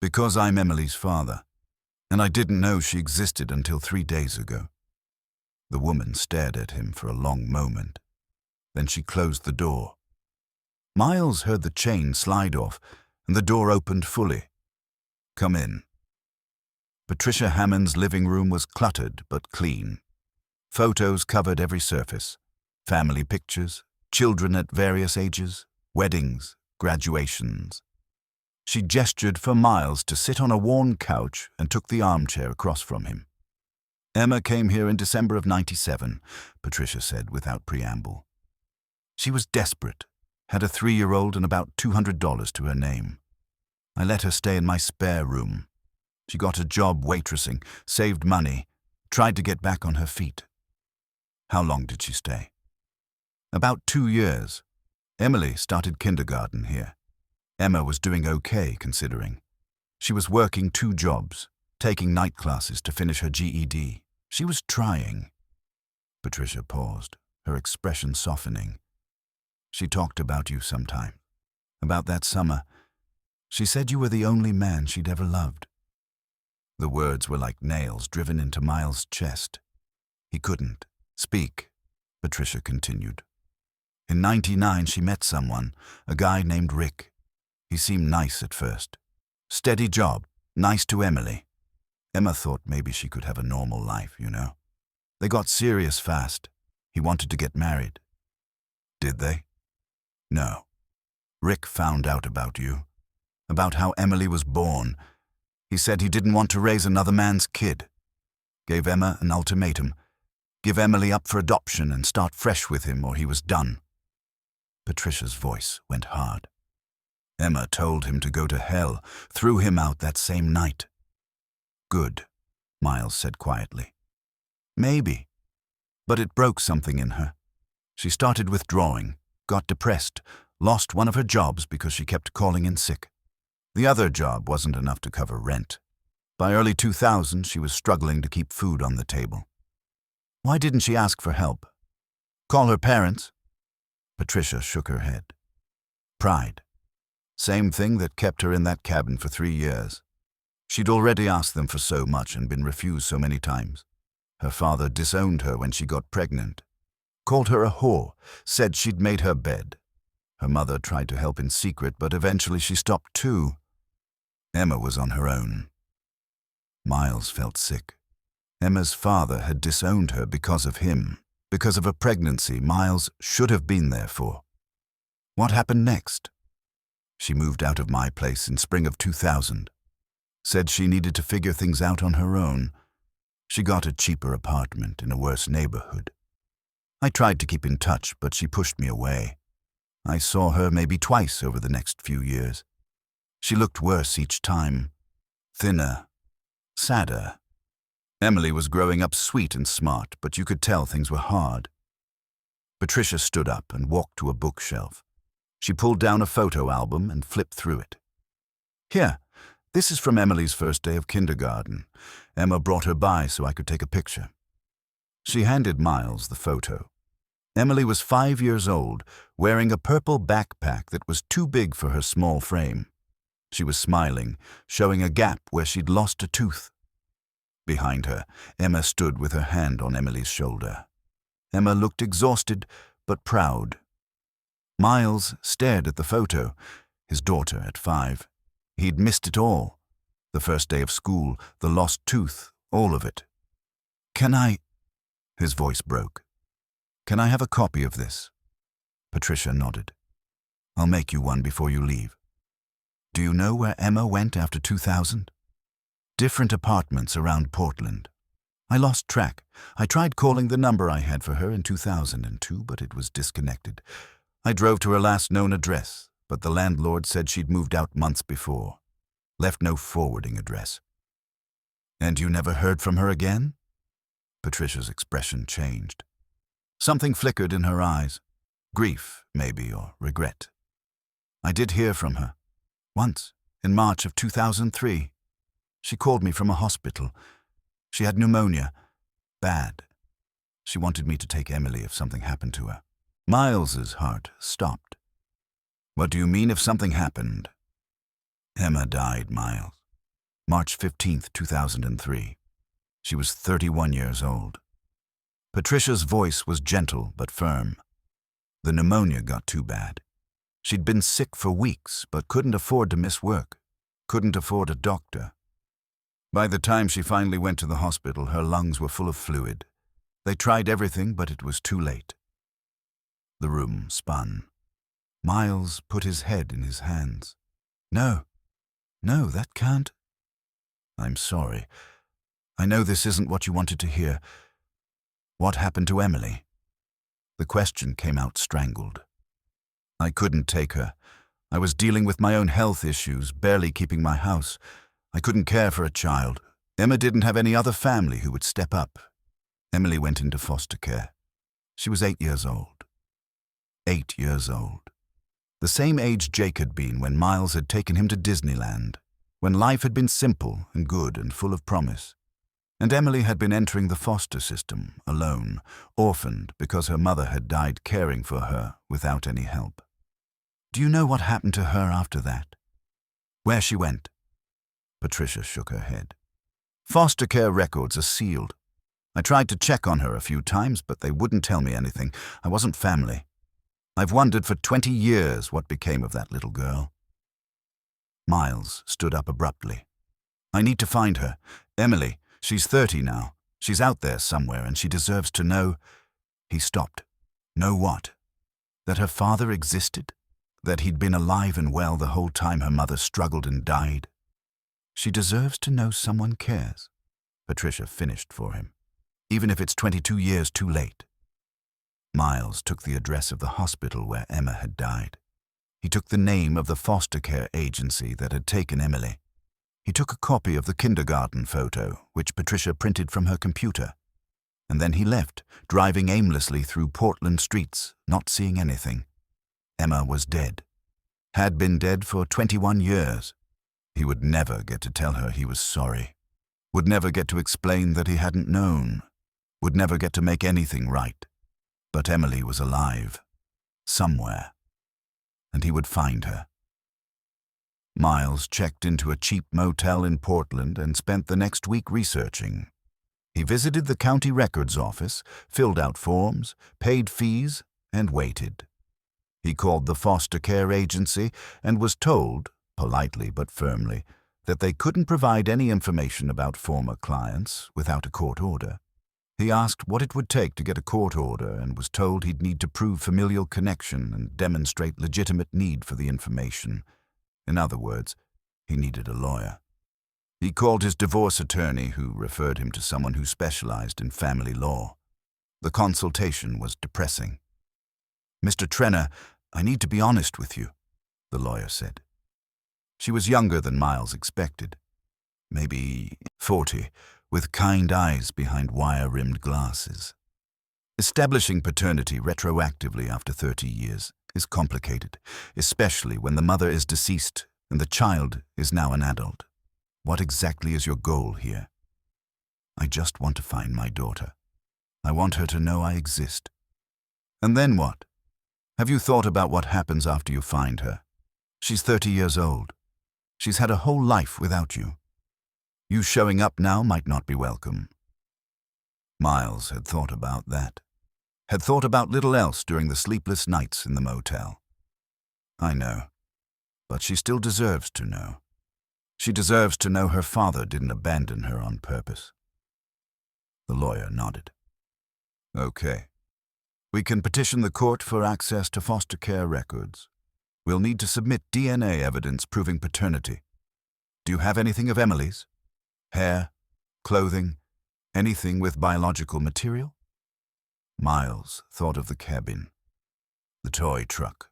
Speaker 1: Because I'm Emily's father, and I didn't know she existed until 3 days ago. The woman stared at him for a long moment. Then she closed the door. Miles heard the chain slide off, and the door opened fully. Come in. Patricia Hammond's living room was cluttered but clean. Photos covered every surface. Family pictures, children at various ages, weddings, graduations. She gestured for Miles to sit on a worn couch and took the armchair across from him. Emma came here in December of 97, Patricia said without preamble. She was desperate, had a 3-year-old and about $200 to her name. I let her stay in my spare room. She got a job waitressing, saved money, tried to get back on her feet. How long did she stay? About 2 years. Emily started kindergarten here. Emma was doing okay, considering. She was working 2 jobs, taking night classes to finish her GED. She was trying. Patricia paused, her expression softening. She talked about you sometime. About that summer. She said you were the only man she'd ever loved. The words were like nails driven into Miles' chest. He couldn't speak, Patricia continued. In 99, she met someone, a guy named Rick. He seemed nice at first. Steady job, nice to Emily. Emma thought maybe she could have a normal life, you know. They got serious fast. He wanted to get married. Did they? No. Rick found out about you, about how Emily was born. He said he didn't want to raise another man's kid. Gave Emma an ultimatum. Give Emily up for adoption and start fresh with him or he was done. Patricia's voice went hard. Emma told him to go to hell, threw him out that same night. Good, Miles said quietly. Maybe. But it broke something in her. She started withdrawing, got depressed, lost one of her jobs because she kept calling in sick. The other job wasn't enough to cover rent. By early 2000, she was struggling to keep food on the table. Why didn't she ask for help? Call her parents? Patricia shook her head. Pride. Same thing that kept her in that cabin for 3 years. She'd already asked them for so much and been refused so many times. Her father disowned her when she got pregnant. Called her a whore, said she'd made her bed. Her mother tried to help in secret, but eventually she stopped too. Emma was on her own. Miles felt sick. Emma's father had disowned her because of him, because of a pregnancy Miles should have been there for. What happened next? She moved out of my place in spring of 2000. Said she needed to figure things out on her own. She got a cheaper apartment in a worse neighborhood. I tried to keep in touch, but she pushed me away. I saw her maybe twice over the next few years. She looked worse each time. Thinner. Sadder. Emily was growing up sweet and smart, but you could tell things were hard. Patricia stood up and walked to a bookshelf. She pulled down a photo album and flipped through it. Here, this is from Emily's first day of kindergarten. Emma brought her by so I could take a picture. She handed Miles the photo. Emily was 5 years old, wearing a purple backpack that was too big for her small frame. She was smiling, showing a gap where she'd lost a tooth. Behind her, Emma stood with her hand on Emily's shoulder. Emma looked exhausted, but proud. Miles stared at the photo, his daughter at 5. He'd missed it all. The first day of school, the lost tooth, all of it. Can I? His voice broke. Can I have a copy of this? Patricia nodded. I'll make you one before you leave. Do you know where Emma went after 2000? Different apartments around Portland. I lost track. I tried calling the number I had for her in 2002, but it was disconnected. I drove to her last known address, but the landlord said she'd moved out months before. Left no forwarding address. And you never heard from her again? Patricia's expression changed. Something flickered in her eyes. Grief, maybe, or regret. I did hear from her. Once, in March of 2003. She called me from a hospital. She had pneumonia. Bad. She wanted me to take Emily if something happened to her. Miles's heart stopped. What do you mean if something happened? Emma died, Miles. March 15th, 2003. She was 31 years old. Patricia's voice was gentle but firm. The pneumonia got too bad. She'd been sick for weeks but couldn't afford to miss work. Couldn't afford a doctor. By the time she finally went to the hospital, her lungs were full of fluid. They tried everything, but it was too late. The room spun. Miles put his head in his hands. No, that can't. I'm sorry. I know this isn't what you wanted to hear. What happened to Emily? The question came out strangled. I couldn't take her. I was dealing with my own health issues, barely keeping my house. I couldn't care for a child. Emma didn't have any other family who would step up. Emily went into foster care. She was 8 years old. 8 years old. The same age Jake had been when Miles had taken him to Disneyland, when life had been simple and good and full of promise. And Emily had been entering the foster system, alone, orphaned because her mother had died caring for her without any help. Do you know what happened to her after that? Where she went? Patricia shook her head. Foster care records are sealed. I tried to check on her a few times, but they wouldn't tell me anything. I wasn't family. I've wondered for 20 years what became of that little girl. Miles stood up abruptly. I need to find her. Emily. She's 30 now. She's out there somewhere, and she deserves to know. He stopped. Know what? That her father existed? That he'd been alive and well the whole time her mother struggled and died? She deserves to know someone cares. Patricia finished for him. Even if it's 22 years too late. Miles took the address of the hospital where Emma had died. He took the name of the foster care agency that had taken Emily. He took a copy of the kindergarten photo, which Patricia printed from her computer. And then he left, driving aimlessly through Portland streets, not seeing anything. Emma was dead. Had been dead for 21 years. He would never get to tell her he was sorry. Would never get to explain that he hadn't known. Would never get to make anything right. But Emily was alive. Somewhere. and he would find her. Miles checked into a cheap motel in Portland and spent the next week researching. He visited the county records office, filled out forms, paid fees, and waited. He called the foster care agency and was told, politely but firmly, that they couldn't provide any information about former clients without a court order. He asked what it would take to get a court order and was told he'd need to prove familial connection and demonstrate legitimate need for the information. In other words, he needed a lawyer. He called his divorce attorney, who referred him to someone who specialized in family law. The consultation was depressing. "Mr. Trenner, I need to be honest with you," the lawyer said. She was younger than Miles expected. Maybe 40, with kind eyes behind wire-rimmed glasses. Establishing paternity retroactively after 30 years is complicated, especially when the mother is deceased and the child is now an adult. What exactly is your goal here? "I just want to find my daughter. I want her to know I exist." "And then what? Have you thought about what happens after you find her? She's 30 years old. She's had a whole life without you. You showing up now might not be welcome." Miles had thought about that. Had thought about little else during the sleepless nights in the motel. "I know. But she still deserves to know. She deserves to know her father didn't abandon her on purpose." The lawyer nodded. "Okay. We can petition the court for access to foster care records. We'll need to submit DNA evidence proving paternity. Do you have anything of Emily's? Hair, clothing, anything with biological material?" Miles thought of the cabin, the toy truck,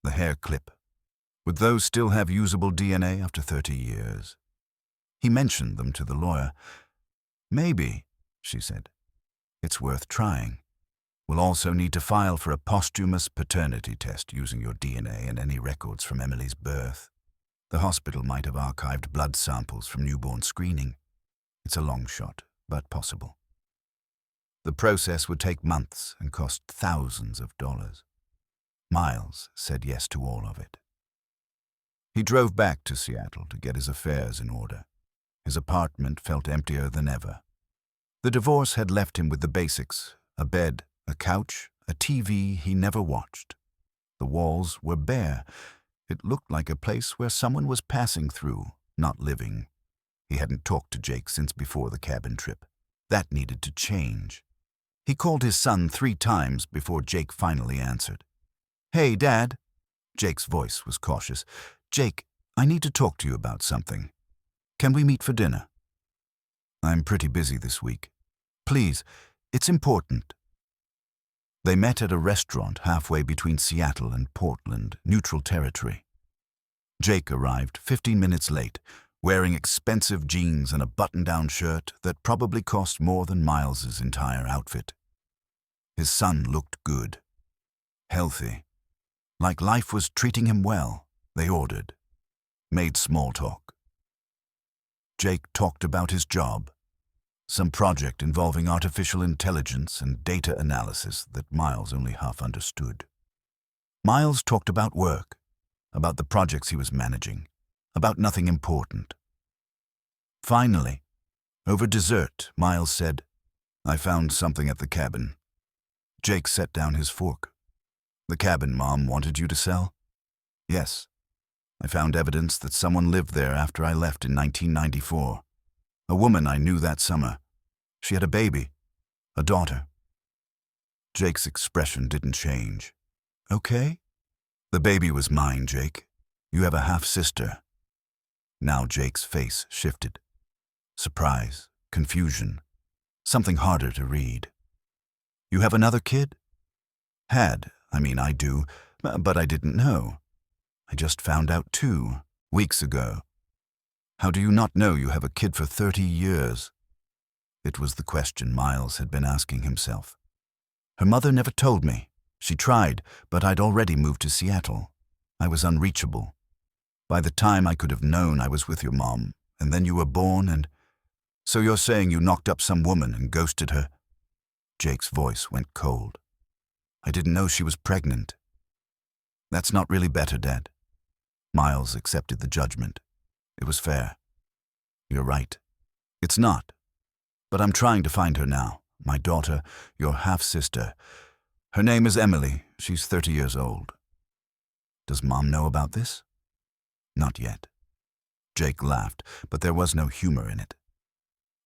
Speaker 1: the hair clip. Would those still have usable DNA after 30 years? He mentioned them to the lawyer. "Maybe," she said. "It's worth trying. We'll also need to file for a posthumous paternity test using your DNA and any records from Emily's birth. The hospital might have archived blood samples from newborn screening. It's a long shot, but possible. The process would take months and cost thousands of dollars." Miles said yes to all of it. He drove back to Seattle to get his affairs in order. His apartment felt emptier than ever. The divorce had left him with the basics: a bed, a couch, a TV he never watched. The walls were bare. It looked like a place where someone was passing through, not living. He hadn't talked to Jake since before the cabin trip. That needed to change. He called his son 3 times before Jake finally answered. "Hey, Dad." Jake's voice was cautious. "Jake, I need to talk to you about something. Can we meet for dinner?" "I'm pretty busy this week. Please, it's important." They met at a restaurant halfway between Seattle and Portland, neutral territory. Jake arrived 15 minutes late, wearing expensive jeans and a button-down shirt that probably cost more than Miles's entire outfit. His son looked good, healthy, like life was treating him well. They ordered, made small talk. Jake talked about his job, some project involving artificial intelligence and data analysis that Miles only half understood. Miles talked about work, about the projects he was managing, about nothing important. Finally, over dessert, Miles said, "I found something at the cabin." Jake set down his fork. "The cabin Mom wanted you to sell?" "Yes. I found evidence that someone lived there after I left in 1994. A woman I knew that summer. She had a baby, a daughter." Jake's expression didn't change. "Okay?" "The baby was mine, Jake. You have a half-sister." Now Jake's face shifted. Surprise, confusion, something harder to read. "You have another kid?" I do, but I didn't know. I just found out 2 weeks ago." "How do you not know you have a kid for 30 years? It was the question Miles had been asking himself. "Her mother never told me. She tried, but I'd already moved to Seattle. I was unreachable. By the time I could have known I was with your mom, and then you were born and... So you're saying you knocked up some woman and ghosted her?" Jake's voice went cold. "I didn't know she was pregnant." That's not really better, Dad. Miles accepted the judgment. It was fair. You're right. It's not. But I'm trying to find her now. My daughter, your half-sister. Her name is Emily. She's 30 years old. Does Mom know about this? Not yet. Jake laughed, but there was no humor in it.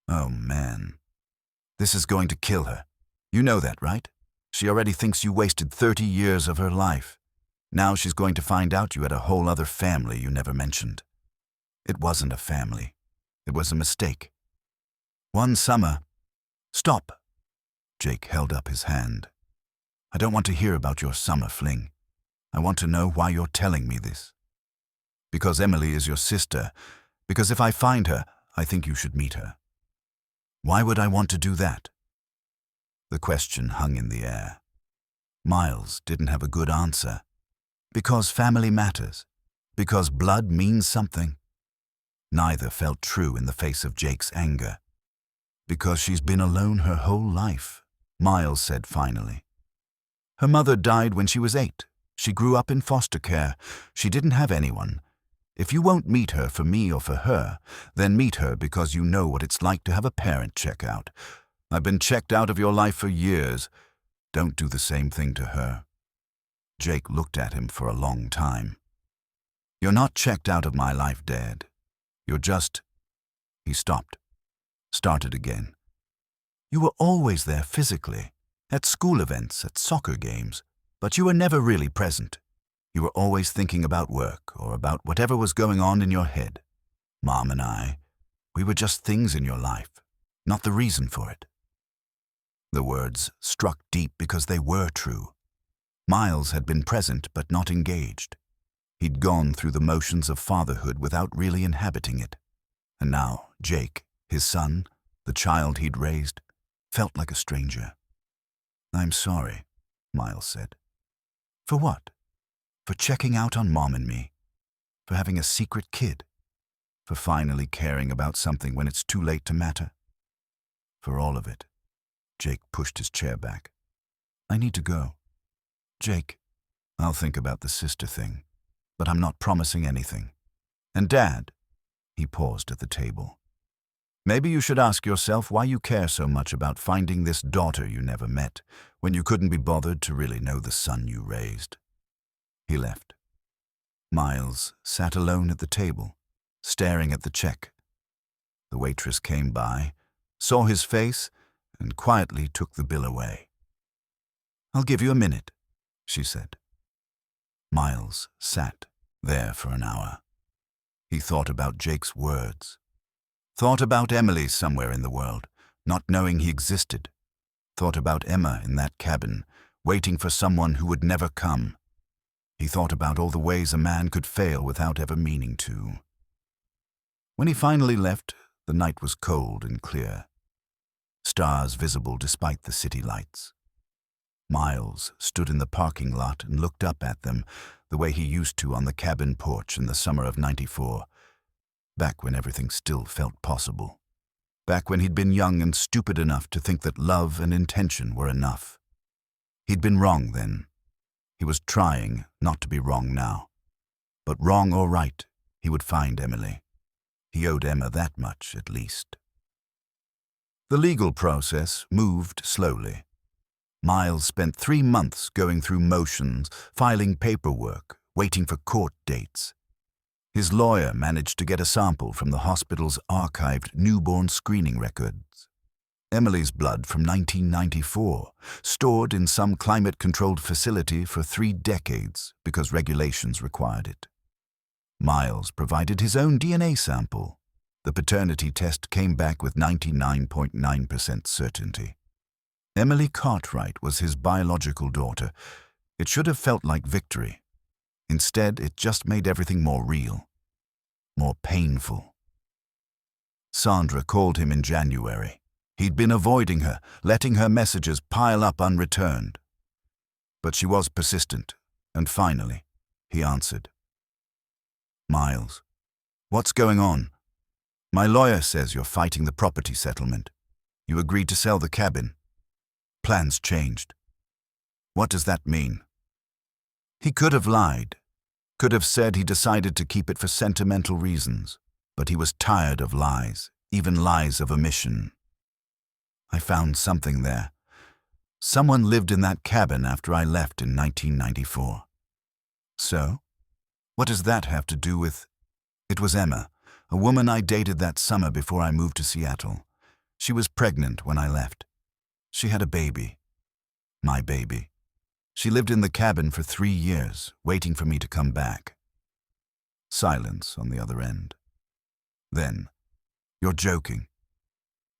Speaker 1: Oh, man. This is going to kill her. You know that, right? She already thinks you wasted 30 years of her life. Now she's going to find out you had a whole other family you never mentioned. It wasn't a family. It was a mistake. One summer... Stop! Jake held up his hand. I don't want to hear about your summer fling. I want to know why you're telling me this. Because Emily is your sister. Because if I find her, I think you should meet her. Why would I want to do that? The question hung in the air. Miles didn't have a good answer. Because family matters. Because blood means something. Neither felt true in the face of Jake's anger. Because she's been alone her whole life, Miles said finally. Her mother died when she was 8. She grew up in foster care. She didn't have anyone. If you won't meet her for me or for her, then meet her because you know what it's like to have a parent check out. I've been checked out of your life for years. Don't do the same thing to her. Jake looked at him for a long time. You're not checked out of my life, Dad. You're just... He stopped. Started again. You were always there physically, at school events, at soccer games, but you were never really present. You were always thinking about work or about whatever was going on in your head. Mom and I, we were just things in your life, not the reason for it. The words struck deep because they were true. Miles had been present but not engaged. He'd gone through the motions of fatherhood without really inhabiting it. And now Jake, his son, the child he'd raised, felt like a stranger. I'm sorry, Miles said. For what? For checking out on Mom and me. For having a secret kid. For finally caring about something when it's too late to matter. For all of it. Jake pushed his chair back. I need to go. Jake, I'll think about the sister thing, but I'm not promising anything. And Dad, he paused at the table. Maybe you should ask yourself why you care so much about finding this daughter you never met, when you couldn't be bothered to really know the son you raised. He left. Miles sat alone at the table, staring at the check. The waitress came by, saw his face, and quietly took the bill away. I'll give you a minute, she said. Miles sat there for an hour. He thought about Jake's words. Thought about Emily somewhere in the world, not knowing he existed. Thought about Emma in that cabin, waiting for someone who would never come. He thought about all the ways a man could fail without ever meaning to. When he finally left, the night was cold and clear. Stars visible despite the city lights. Miles stood in the parking lot and looked up at them the way he used to on the cabin porch in the summer of '94, back when everything still felt possible. Back when he'd been young and stupid enough to think that love and intention were enough. He'd been wrong then. He was trying not to be wrong now. But wrong or right, he would find Emily. He owed Emma that much, at least. The legal process moved slowly. Miles spent 3 months going through motions, filing paperwork, waiting for court dates. His lawyer managed to get a sample from the hospital's archived newborn screening records. Emily's blood from 1994, stored in some climate-controlled facility for 3 decades because regulations required it. Miles provided his own DNA sample. The paternity test came back with 99.9% certainty. Emily Cartwright was his biological daughter. It should have felt like victory. Instead, it just made everything more real, more painful. Sandra called him in January. He'd been avoiding her, letting her messages pile up unreturned. But she was persistent, and finally, he answered. Miles, what's going on? My lawyer says you're fighting the property settlement. You agreed to sell the cabin. Plans changed. What does that mean? He could have lied, could have said he decided to keep it for sentimental reasons, but he was tired of lies, even lies of omission. I found something there. Someone lived in that cabin after I left in 1994. So? What does that have to do with... It was Emma, a woman I dated that summer before I moved to Seattle. She was pregnant when I left. She had a baby. My baby. She lived in the cabin for 3 years, waiting for me to come back. Silence on the other end. Then, "You're joking."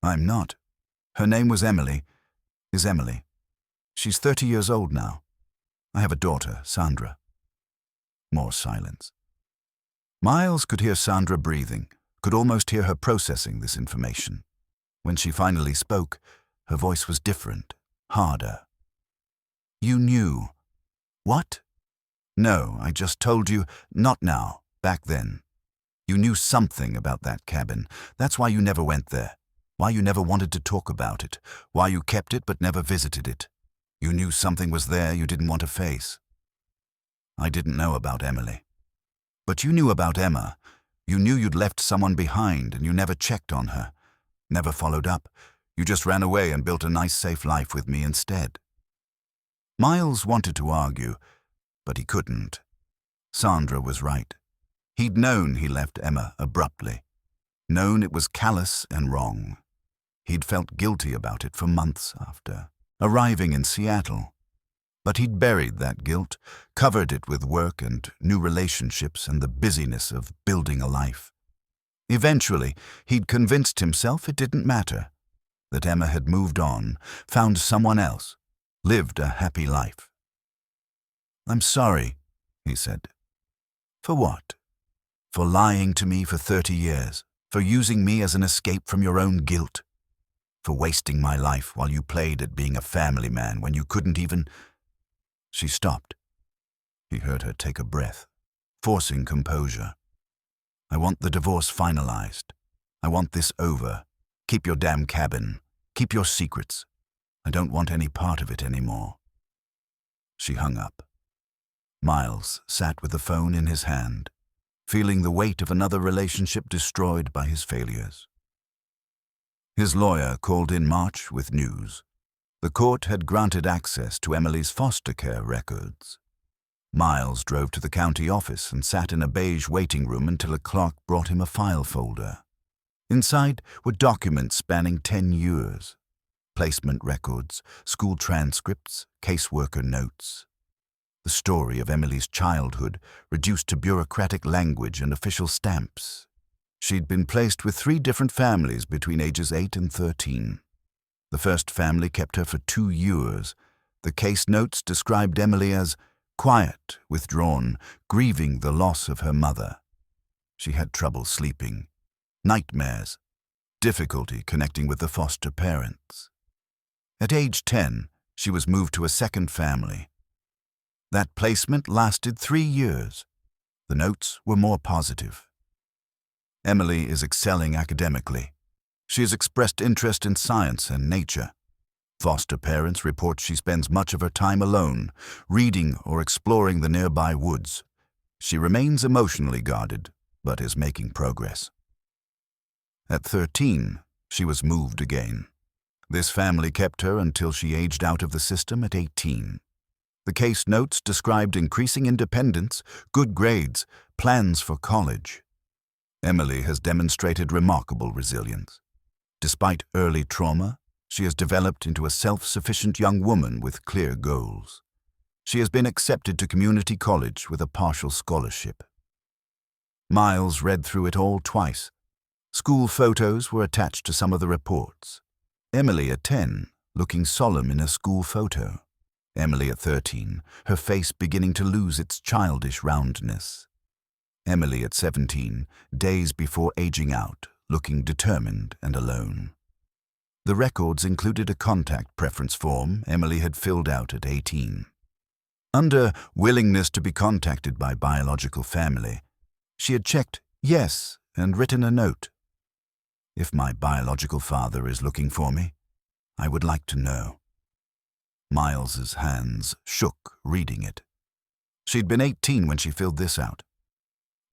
Speaker 1: "I'm not. Her name was Emily. Is Emily. She's 30 years old now. I have a daughter, Sandra." More silence. Miles could hear Sandra breathing, could almost hear her processing this information. When she finally spoke, her voice was different, harder. "You knew." "What?" "No, I just told you, not now, back then. You knew something about that cabin. That's why you never went there. Why you never wanted to talk about it. Why you kept it but never visited it. You knew something was there you didn't want to face." "I didn't know about Emily." "But you knew about Emma. You knew you'd left someone behind and you never checked on her. Never followed up. You just ran away and built a nice safe life with me instead." Miles wanted to argue, but he couldn't. Sandra was right. He'd known he left Emma abruptly. Known it was callous and wrong. He'd felt guilty about it for months after, arriving in Seattle. But he'd buried that guilt, covered it with work and new relationships and the busyness of building a life. Eventually, he'd convinced himself it didn't matter, that Emma had moved on, found someone else, lived a happy life. "I'm sorry," he said. "For what?" "For lying to me for 30 years, for using me as an escape from your own guilt, for wasting my life while you played at being a family man when you couldn't even..." She stopped. He heard her take a breath, forcing composure. "I want the divorce finalized. I want this over. Keep your damn cabin. Keep your secrets. I don't want any part of it anymore." She hung up. Miles sat with the phone in his hand, feeling the weight of another relationship destroyed by his failures. His lawyer called in March with news. The court had granted access to Emily's foster care records. Miles drove to the county office and sat in a beige waiting room until a clerk brought him a file folder. Inside were documents spanning 10 years. Placement records, school transcripts, caseworker notes. The story of Emily's childhood reduced to bureaucratic language and official stamps. She'd been placed with 3 different families between ages 8 and 13. The first family kept her for 2 years. The case notes described Emily as quiet, withdrawn, grieving the loss of her mother. She had trouble sleeping, nightmares, difficulty connecting with the foster parents. At age 10, she was moved to a second family. That placement lasted 3 years. The notes were more positive. Emily is excelling academically. She has expressed interest in science and nature. Foster parents report she spends much of her time alone, reading or exploring the nearby woods. She remains emotionally guarded, but is making progress. At 13, she was moved again. This family kept her until she aged out of the system at 18. The case notes described increasing independence, good grades, plans for college. Emily has demonstrated remarkable resilience. Despite early trauma, she has developed into a self-sufficient young woman with clear goals. She has been accepted to community college with a partial scholarship. Miles read through it all twice. School photos were attached to some of the reports. Emily at 10, looking solemn in a school photo. Emily at 13, her face beginning to lose its childish roundness. Emily at 17, days before aging out, looking determined and alone. The records included a contact preference form Emily had filled out at 18. Under willingness to be contacted by biological family, she had checked yes and written a note. "If my biological father is looking for me, I would like to know." Miles's hands shook reading it. She'd been 18 when she filled this out.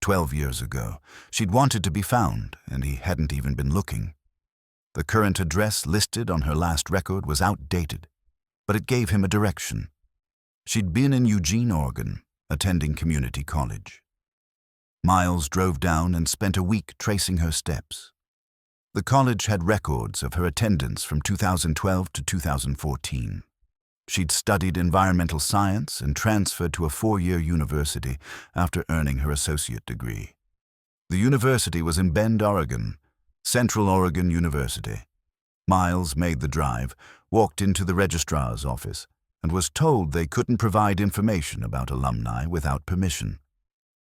Speaker 1: 12 years ago, she'd wanted to be found, and he hadn't even been looking. The current address listed on her last record was outdated, but it gave him a direction. She'd been in Eugene, Oregon, attending community college. Miles drove down and spent a week tracing her steps. The college had records of her attendance from 2012 to 2014. She'd studied environmental science and transferred to a 4-year university after earning her associate degree. The university was in Bend, Oregon, Central Oregon University. Miles made the drive, walked into the registrar's office, and was told they couldn't provide information about alumni without permission.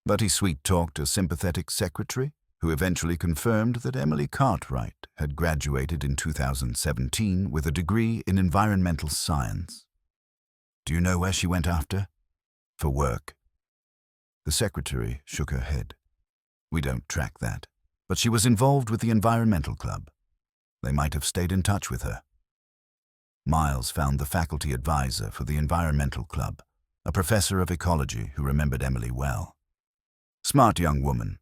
Speaker 1: But he sweet-talked a sympathetic secretary, who eventually confirmed that Emily Cartwright had graduated in 2017 with a degree in environmental science. Do you know where she went after? For work. The secretary shook her head. We don't track that, but she was involved with the environmental club. They might have stayed in touch with her. Miles found the faculty advisor for the environmental club, a professor of ecology who remembered Emily well. Smart young woman,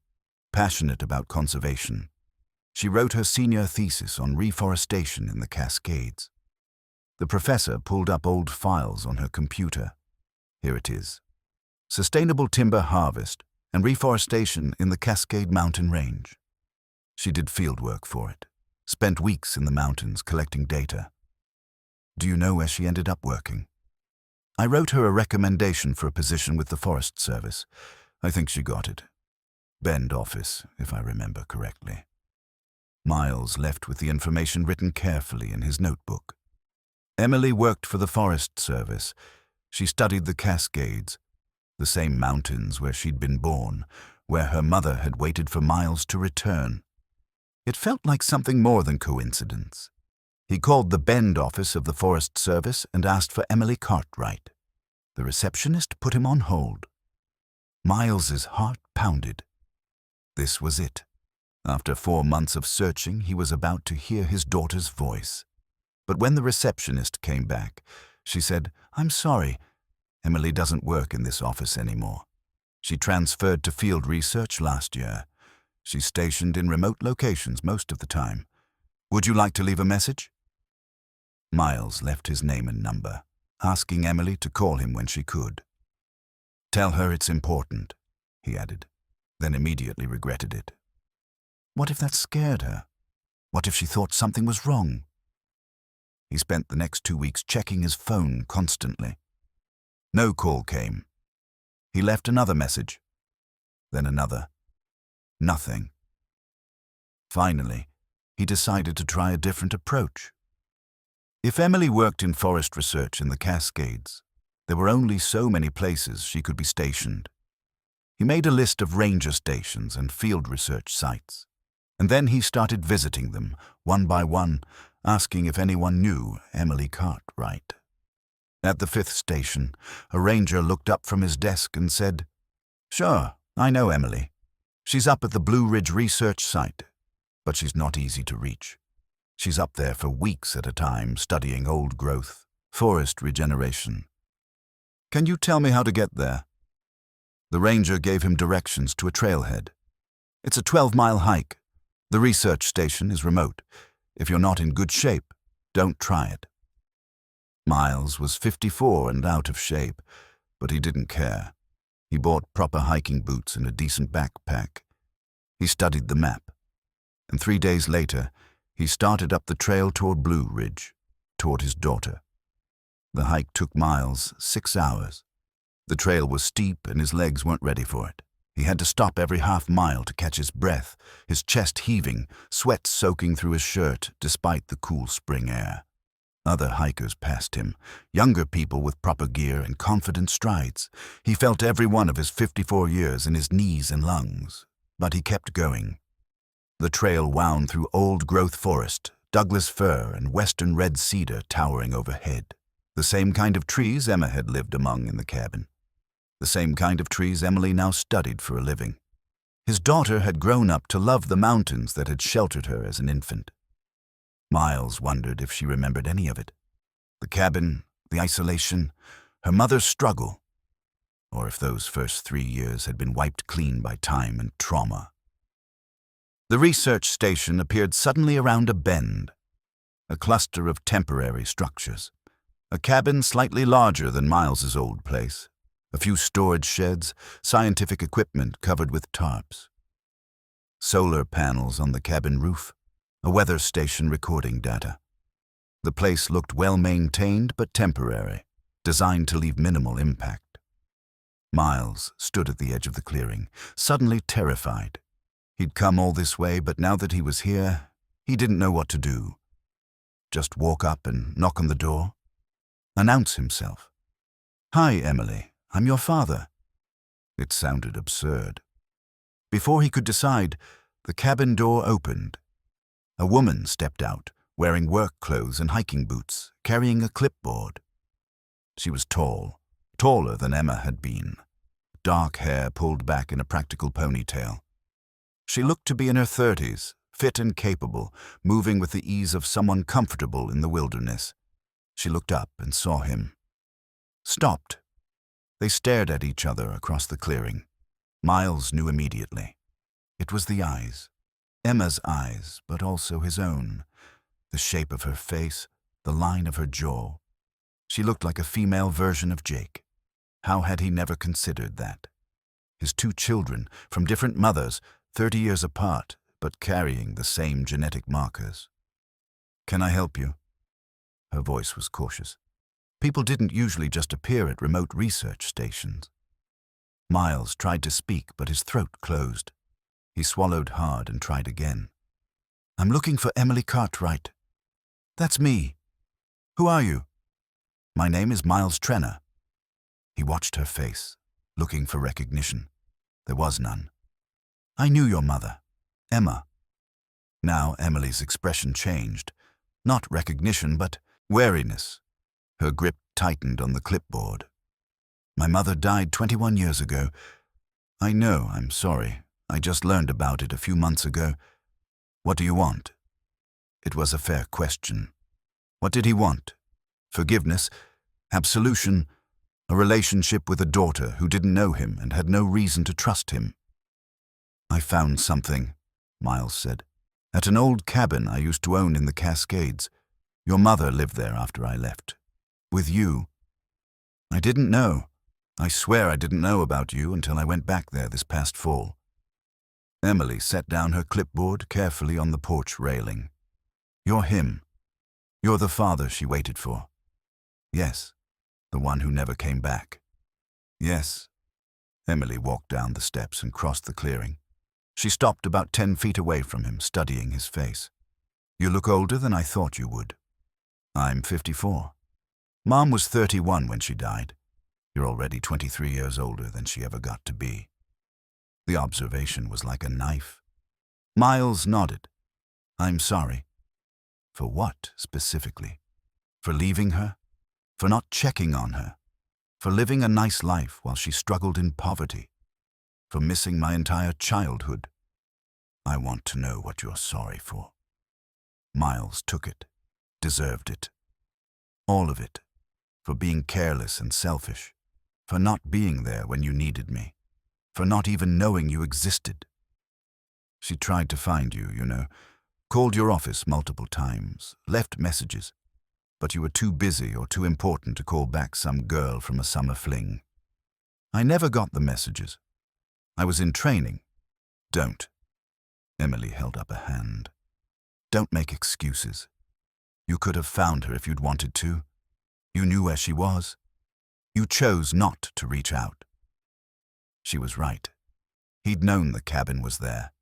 Speaker 1: passionate about conservation. She wrote her senior thesis on reforestation in the Cascades. The professor pulled up old files on her computer. Here it is. Sustainable timber harvest and reforestation in the Cascade Mountain Range. She did field work for it, spent weeks in the mountains collecting data. Do you know where she ended up working? I wrote her a recommendation for a position with the Forest Service. I think she got it. Bend office, if I remember correctly. Miles left with the information written carefully in his notebook. Emily worked for the Forest Service. She studied the Cascades, the same mountains where she'd been born, where her mother had waited for Miles to return. It felt like something more than coincidence. He called the Bend office of the Forest Service and asked for Emily Cartwright. The receptionist put him on hold. Miles's heart pounded. This was it. After 4 months of searching, he was about to hear his daughter's voice. But when the receptionist came back, she said, I'm sorry, Emily doesn't work in this office anymore. She transferred to field research last year. She's stationed in remote locations most of the time. Would you like to leave a message? Miles left his name and number, asking Emily to call him when she could. Tell her it's important, he added, then immediately regretted it. What if that scared her? What if she thought something was wrong? He spent the next 2 weeks checking his phone constantly. No call came. He left another message, then another. Nothing. Finally, he decided to try a different approach. If Emily worked in forest research in the Cascades, there were only so many places she could be stationed. He made a list of ranger stations and field research sites, and then he started visiting them, one by one, asking if anyone knew Emily Cartwright. At the 5th station, a ranger looked up from his desk and said, Sure, I know Emily. She's up at the Blue Ridge Research Site, but she's not easy to reach. She's up there for weeks at a time studying old growth, forest regeneration. Can you tell me how to get there? The ranger gave him directions to a trailhead. It's a 12-mile hike. The research station is remote. If you're not in good shape, don't try it. Miles was 54 and out of shape, but he didn't care. He bought proper hiking boots and a decent backpack. He studied the map, and 3 days later, he started up the trail toward Blue Ridge, toward his daughter. The hike took Miles 6 hours. The trail was steep and his legs weren't ready for it. He had to stop every half-mile to catch his breath, his chest heaving, sweat soaking through his shirt despite the cool spring air. Other hikers passed him, younger people with proper gear and confident strides. He felt every one of his 54 years in his knees and lungs, but he kept going. The trail wound through old-growth forest, Douglas fir and western red cedar towering overhead. The same kind of trees Emma had lived among in the cabin. The same kind of trees Emily now studied for a living. His daughter had grown up to love the mountains that had sheltered her as an infant. Miles wondered if she remembered any of it. The cabin, the isolation, her mother's struggle. or if those first 3 years had been wiped clean by time and trauma. The research station appeared suddenly around a bend, a cluster of temporary structures. A cabin slightly larger than Miles's old place, a few storage sheds, scientific equipment covered with tarps. Solar panels on the cabin roof, a weather station recording data. The place looked well-maintained but temporary, designed to leave minimal impact. Miles stood at the edge of the clearing, suddenly terrified. He'd come all this way, but now that he was here, he didn't know what to do. Just walk up and knock on the door? Announce himself. "Hi, Emily, I'm your father." It sounded absurd. Before he could decide, the cabin door opened. A woman stepped out, wearing work clothes and hiking boots, carrying a clipboard. She was tall, taller than Emma had been. Dark hair pulled back in a practical ponytail. She looked to be in her 30s, fit and capable, moving with the ease of someone comfortable in the wilderness. She looked up and saw him. Stopped. They stared at each other across the clearing. Miles knew immediately. It was the eyes. Emma's eyes, but also his own. The shape of her face, the line of her jaw. She looked like a female version of Jake. How had he never considered that? His 2 children, from different mothers, 30 years apart, but carrying the same genetic markers. "Can I help you?" Her voice was cautious. People didn't usually just appear at remote research stations. Miles tried to speak, but his throat closed. He swallowed hard and tried again. "I'm looking for Emily Cartwright." "That's me. Who are you?" "My name is Miles Trenner." He watched her face, looking for recognition. There was none. "I knew your mother, Emma." Now Emily's expression changed. Not recognition, but wariness. Her grip tightened on the clipboard. "My mother died 21 years ago. I know, I'm sorry. I just learned about it a few months ago. What do you want?" It was a fair question. What did he want? Forgiveness? Absolution? A relationship with a daughter who didn't know him and had no reason to trust him? "I found something," Miles said. "At an old cabin I used to own in the Cascades. Your mother lived there after I left. With you. I didn't know. I swear I didn't know about you until I went back there this past fall." Emily set down her clipboard carefully on the porch railing. "You're him. You're the father she waited for." "Yes." "The one who never came back." "Yes." Emily walked down the steps and crossed the clearing. She stopped about 10 feet away from him, studying his face. "You look older than I thought you would." "I'm 54. Mom was 31 when she died. You're already 23 years older than she ever got to be." The observation was like a knife. Miles nodded. "I'm sorry." "For what, specifically? For leaving her? For not checking on her? For living a nice life while she struggled in poverty? For missing my entire childhood? I want to know what you're sorry for." Miles took it. Deserved it. All of it. For being careless and selfish. For not being there when you needed me. For not even knowing you existed. She tried to find you, you know. Called your office multiple times. Left messages. But you were too busy or too important to call back some girl from a summer fling. I never got the messages. I was in training. Don't. Emily held up a hand. Don't make excuses. You could have found her if you'd wanted to. You knew where she was. You chose not to reach out. She was right. He'd known the cabin was there.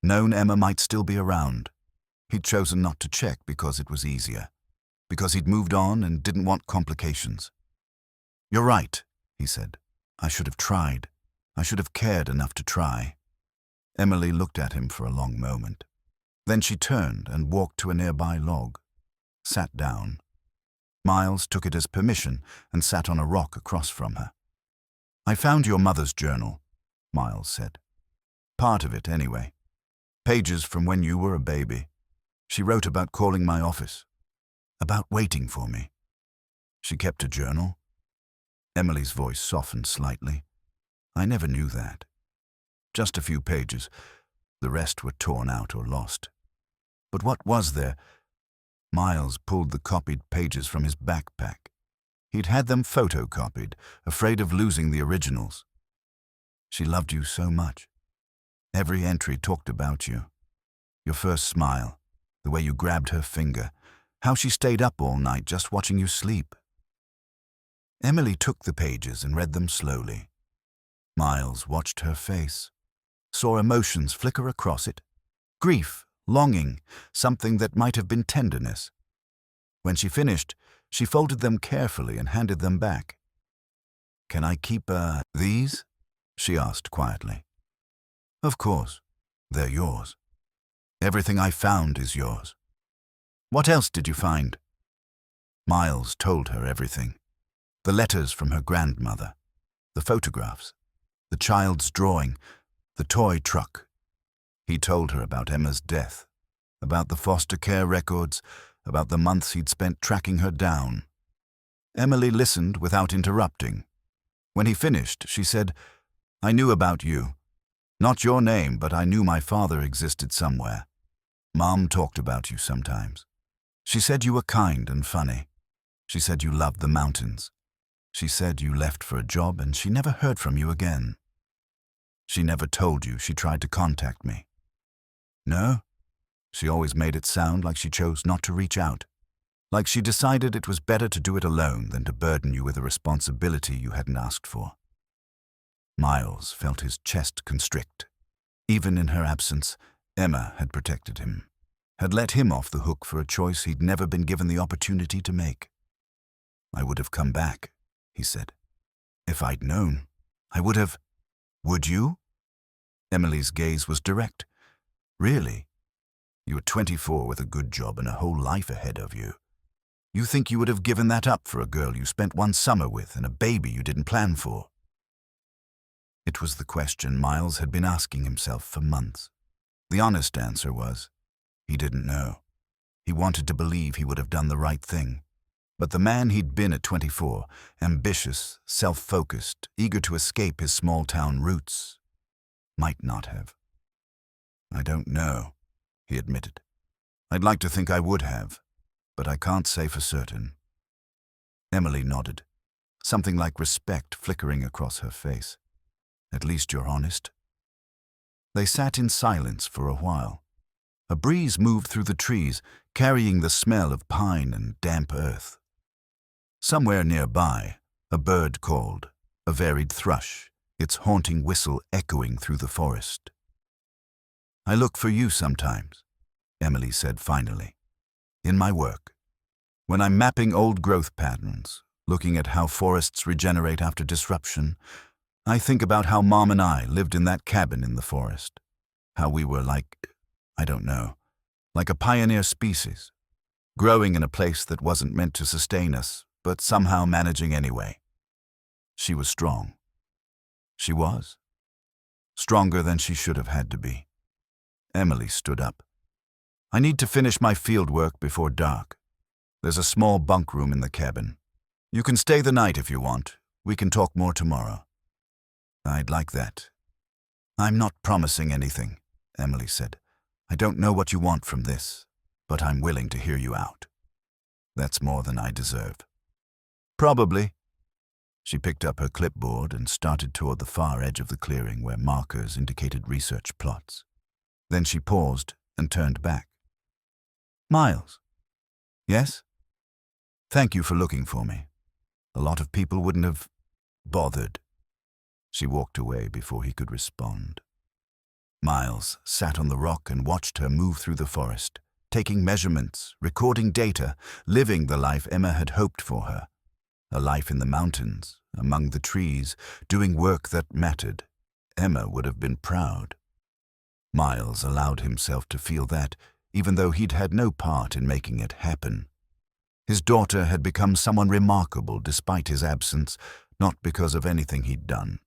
Speaker 1: Known Emma might still be around. He'd chosen not to check because it was easier. Because he'd moved on and didn't want complications. "You're right," he said. "I should have tried. I should have cared enough to try." Emily looked at him for a long moment. Then she turned and walked to a nearby log. Sat down. Miles took it as permission and sat on a rock across from her. "I found your mother's journal," Miles said. "Part of it, anyway. Pages from when you were a baby. She wrote about calling my office. About waiting for me. She kept a journal." Emily's voice softened slightly. I never knew that. Just a few pages. The rest were torn out or lost. But what was there? Miles pulled the copied pages from his backpack. He'd had them photocopied, afraid of losing the originals. She loved you so much. Every entry talked about you. Your first smile, the way you grabbed her finger, how she stayed up all night just watching you sleep. Emily took the pages and read them slowly. Miles watched her face, saw emotions flicker across it. Grief, longing, something that might have been tenderness. When she finished, she folded them carefully and handed them back. "Can I keep, these?" she asked quietly. "Of course. They're yours. Everything I found is yours." "What else did you find?" Miles told her everything. The letters from her grandmother, the photographs, the child's drawing, the toy truck. He told her about Emma's death, about the foster care records, about the months he'd spent tracking her down. Emily listened without interrupting. When he finished, she said, "I knew about you. Not your name, but I knew my father existed somewhere. Mom talked about you sometimes. She said you were kind and funny. She said you loved the mountains. She said you left for a job and she never heard from you again. She never told you she tried to contact me." "No?" She always made it sound like she chose not to reach out, like she decided it was better to do it alone than to burden you with a responsibility you hadn't asked for. Miles felt his chest constrict. Even in her absence, Emma had protected him, had let him off the hook for a choice he'd never been given the opportunity to make. "I would have come back," he said. "If I'd known, I would have." "Would you?" Emily's gaze was direct. "Really? You were 24 with a good job and a whole life ahead of you. You think you would have given that up for a girl you spent one summer with and a baby you didn't plan for?" It was the question Miles had been asking himself for months. The honest answer was, he didn't know. He wanted to believe he would have done the right thing. But the man he'd been at 24, ambitious, self-focused, eager to escape his small-town roots, might not have. "I don't know," he admitted. "I'd like to think I would have, but I can't say for certain." Emily nodded, something like respect flickering across her face. "At least you're honest." They sat in silence for a while. A breeze moved through the trees, carrying the smell of pine and damp earth. Somewhere nearby, a bird called, a varied thrush, its haunting whistle echoing through the forest. "I look for you sometimes," Emily said finally, "in my work. When I'm mapping old growth patterns, looking at how forests regenerate after disruption, I think about how Mom and I lived in that cabin in the forest. How we were like, I don't know, like a pioneer species, growing in a place that wasn't meant to sustain us, but somehow managing anyway. She was strong. She was. Stronger than she should have had to be." Emily stood up. "I need to finish my field work before dark. There's a small bunk room in the cabin. You can stay the night if you want. We can talk more tomorrow." "I'd like that." "I'm not promising anything," Emily said. "I don't know what you want from this, but I'm willing to hear you out." "That's more than I deserve." "Probably." She picked up her clipboard and started toward the far edge of the clearing where markers indicated research plots. Then she paused and turned back. "Miles." "Yes?" "Thank you for looking for me. A lot of people wouldn't have bothered." She walked away before he could respond. Miles sat on the rock and watched her move through the forest, taking measurements, recording data, living the life Emma had hoped for her. A life in the mountains, among the trees, doing work that mattered. Emma would have been proud. Miles allowed himself to feel that, even though he'd had no part in making it happen. His daughter had become someone remarkable despite his absence, not because of anything he'd done.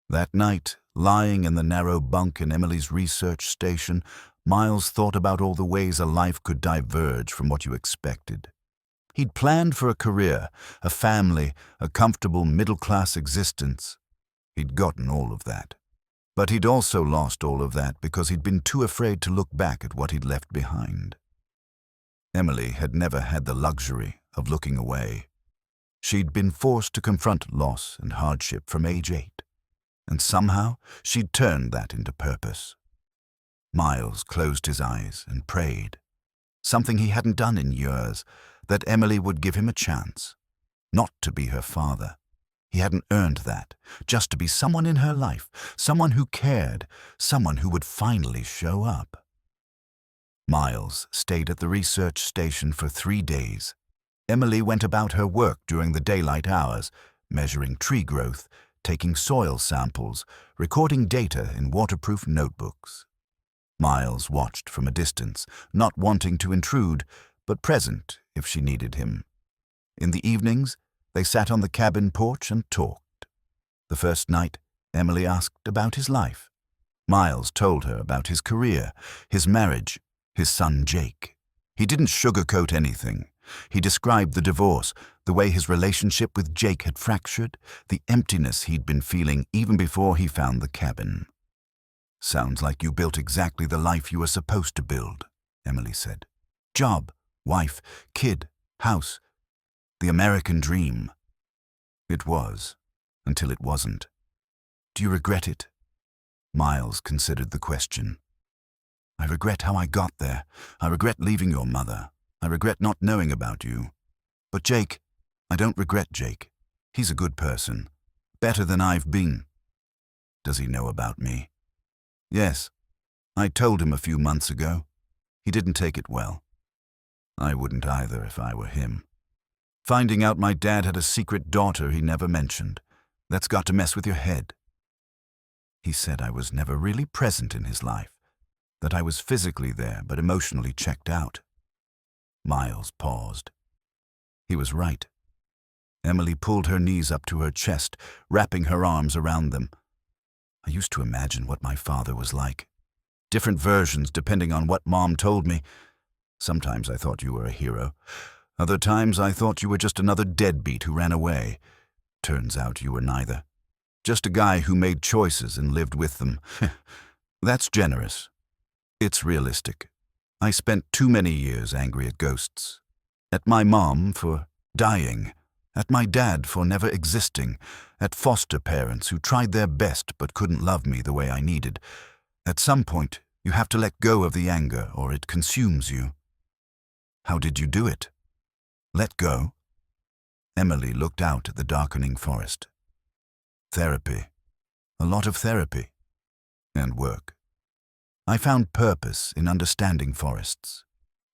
Speaker 1: That night, lying in the narrow bunk in Emily's research station, Miles thought about all the ways a life could diverge from what you expected. He'd planned for a career, a family, a comfortable middle-class existence. He'd gotten all of that. But he'd also lost all of that because he'd been too afraid to look back at what he'd left behind. Emily had never had the luxury of looking away. She'd been forced to confront loss and hardship from age 8, and somehow she'd turned that into purpose. Miles closed his eyes and prayed, something he hadn't done in years, that Emily would give him a chance, not to be her father. He hadn't earned that, just to be someone in her life, someone who cared, someone who would finally show up. Miles stayed at the research station for 3 days. Emily went about her work during the daylight hours, measuring tree growth, taking soil samples, recording data in waterproof notebooks. Miles watched from a distance, not wanting to intrude, but present if she needed him. In the evenings, they sat on the cabin porch and talked. The first night, Emily asked about his life. Miles told her about his career, his marriage, his son Jake. He didn't sugarcoat anything. He described the divorce, the way his relationship with Jake had fractured, the emptiness he'd been feeling even before he found the cabin. "Sounds like you built exactly the life you were supposed to build," Emily said. "Job, wife, kid, house. The American dream." It was, until it wasn't. "Do you regret it?" Miles considered the question. "I regret how I got there. I regret leaving your mother. I regret not knowing about you. But Jake, I don't regret Jake. He's a good person. Better than I've been." "Does he know about me?" "Yes. I told him a few months ago. He didn't take it well. I wouldn't either if I were him. Finding out my dad had a secret daughter he never mentioned. That's got to mess with your head." He said I was never really present in his life, that I was physically there but emotionally checked out. Miles paused. He was right. Emily pulled her knees up to her chest, wrapping her arms around them. "I used to imagine what my father was like. Different versions depending on what Mom told me. Sometimes I thought you were a hero. Other times I thought you were just another deadbeat who ran away. Turns out you were neither. Just a guy who made choices and lived with them. That's generous. It's realistic. I spent too many years angry at ghosts. At my mom for dying. At my dad for never existing. At foster parents who tried their best but couldn't love me the way I needed. At some point, you have to let go of the anger or it consumes you." "How did you do it?" "Let go?" Emily looked out at the darkening forest. "Therapy. A lot of therapy. And work. I found purpose in understanding forests,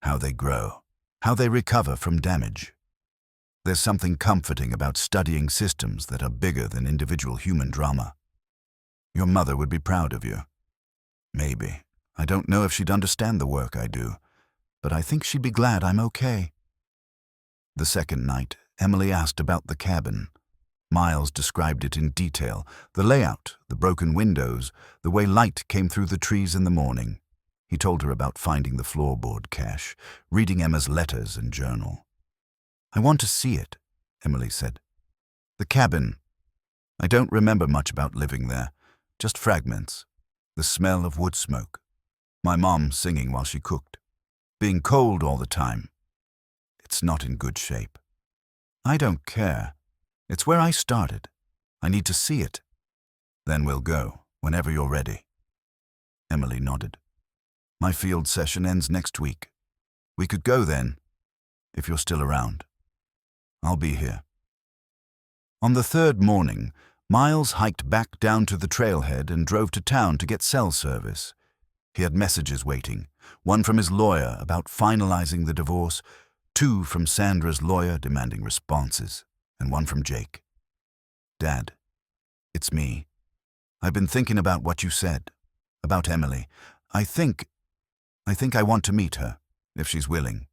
Speaker 1: how they grow, how they recover from damage. There's something comforting about studying systems that are bigger than individual human drama. Your mother would be proud of you." "Maybe. I don't know if she'd understand the work I do, but I think she'd be glad I'm okay." The second night, Emily asked about the cabin. Miles described it in detail, the layout, the broken windows, the way light came through the trees in the morning. He told her about finding the floorboard cache, reading Emma's letters and journal. "I want to see it," Emily said. "The cabin. I don't remember much about living there, just fragments. The smell of wood smoke. My mom singing while she cooked. Being cold all the time. It's not in good shape. I don't care. It's where I started. I need to see it. Then we'll go, whenever you're ready." Emily nodded. "My field session ends next week. We could go then, if you're still around. I'll be here." On the third morning, Miles hiked back down to the trailhead and drove to town to get cell service. He had messages waiting, one from his lawyer about finalizing the divorce, 2 from Sandra's lawyer demanding responses, and 1 from Jake. "Dad, it's me. I've been thinking about what you said, about Emily. I think I want to meet her, if she's willing.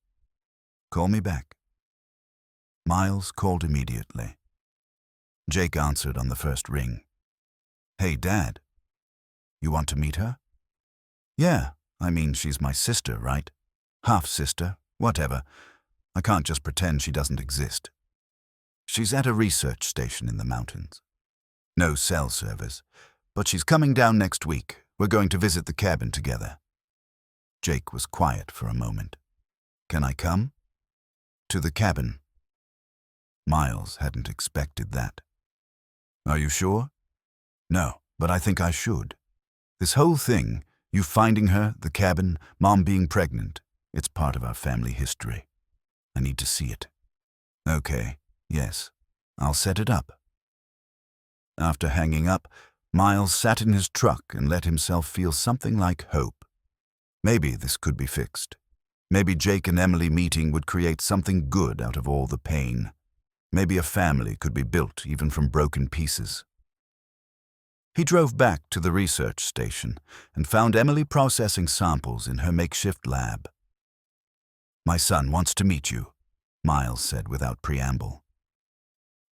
Speaker 1: Call me back." Miles called immediately. Jake answered on the first ring. "Hey, Dad. You want to meet her?" "Yeah, I mean, she's my sister, right? Half-sister, whatever. I can't just pretend she doesn't exist. She's at a research station in the mountains." No cell service, but she's coming down next week. We're going to visit the cabin together. Jake was quiet for a moment. Can I come? To the cabin. Miles hadn't expected that. Are you sure? No, but I think I should. This whole thing, you finding her, the cabin, Mom being pregnant, it's part of our family history. I need to see it. Okay, yes, I'll set it up. After hanging up, Miles sat in his truck and let himself feel something like hope. Maybe this could be fixed. Maybe Jake and Emily meeting would create something good out of all the pain. Maybe a family could be built even from broken pieces. He drove back to the research station and found Emily processing samples in her makeshift lab. My son wants to meet you, Miles said without preamble.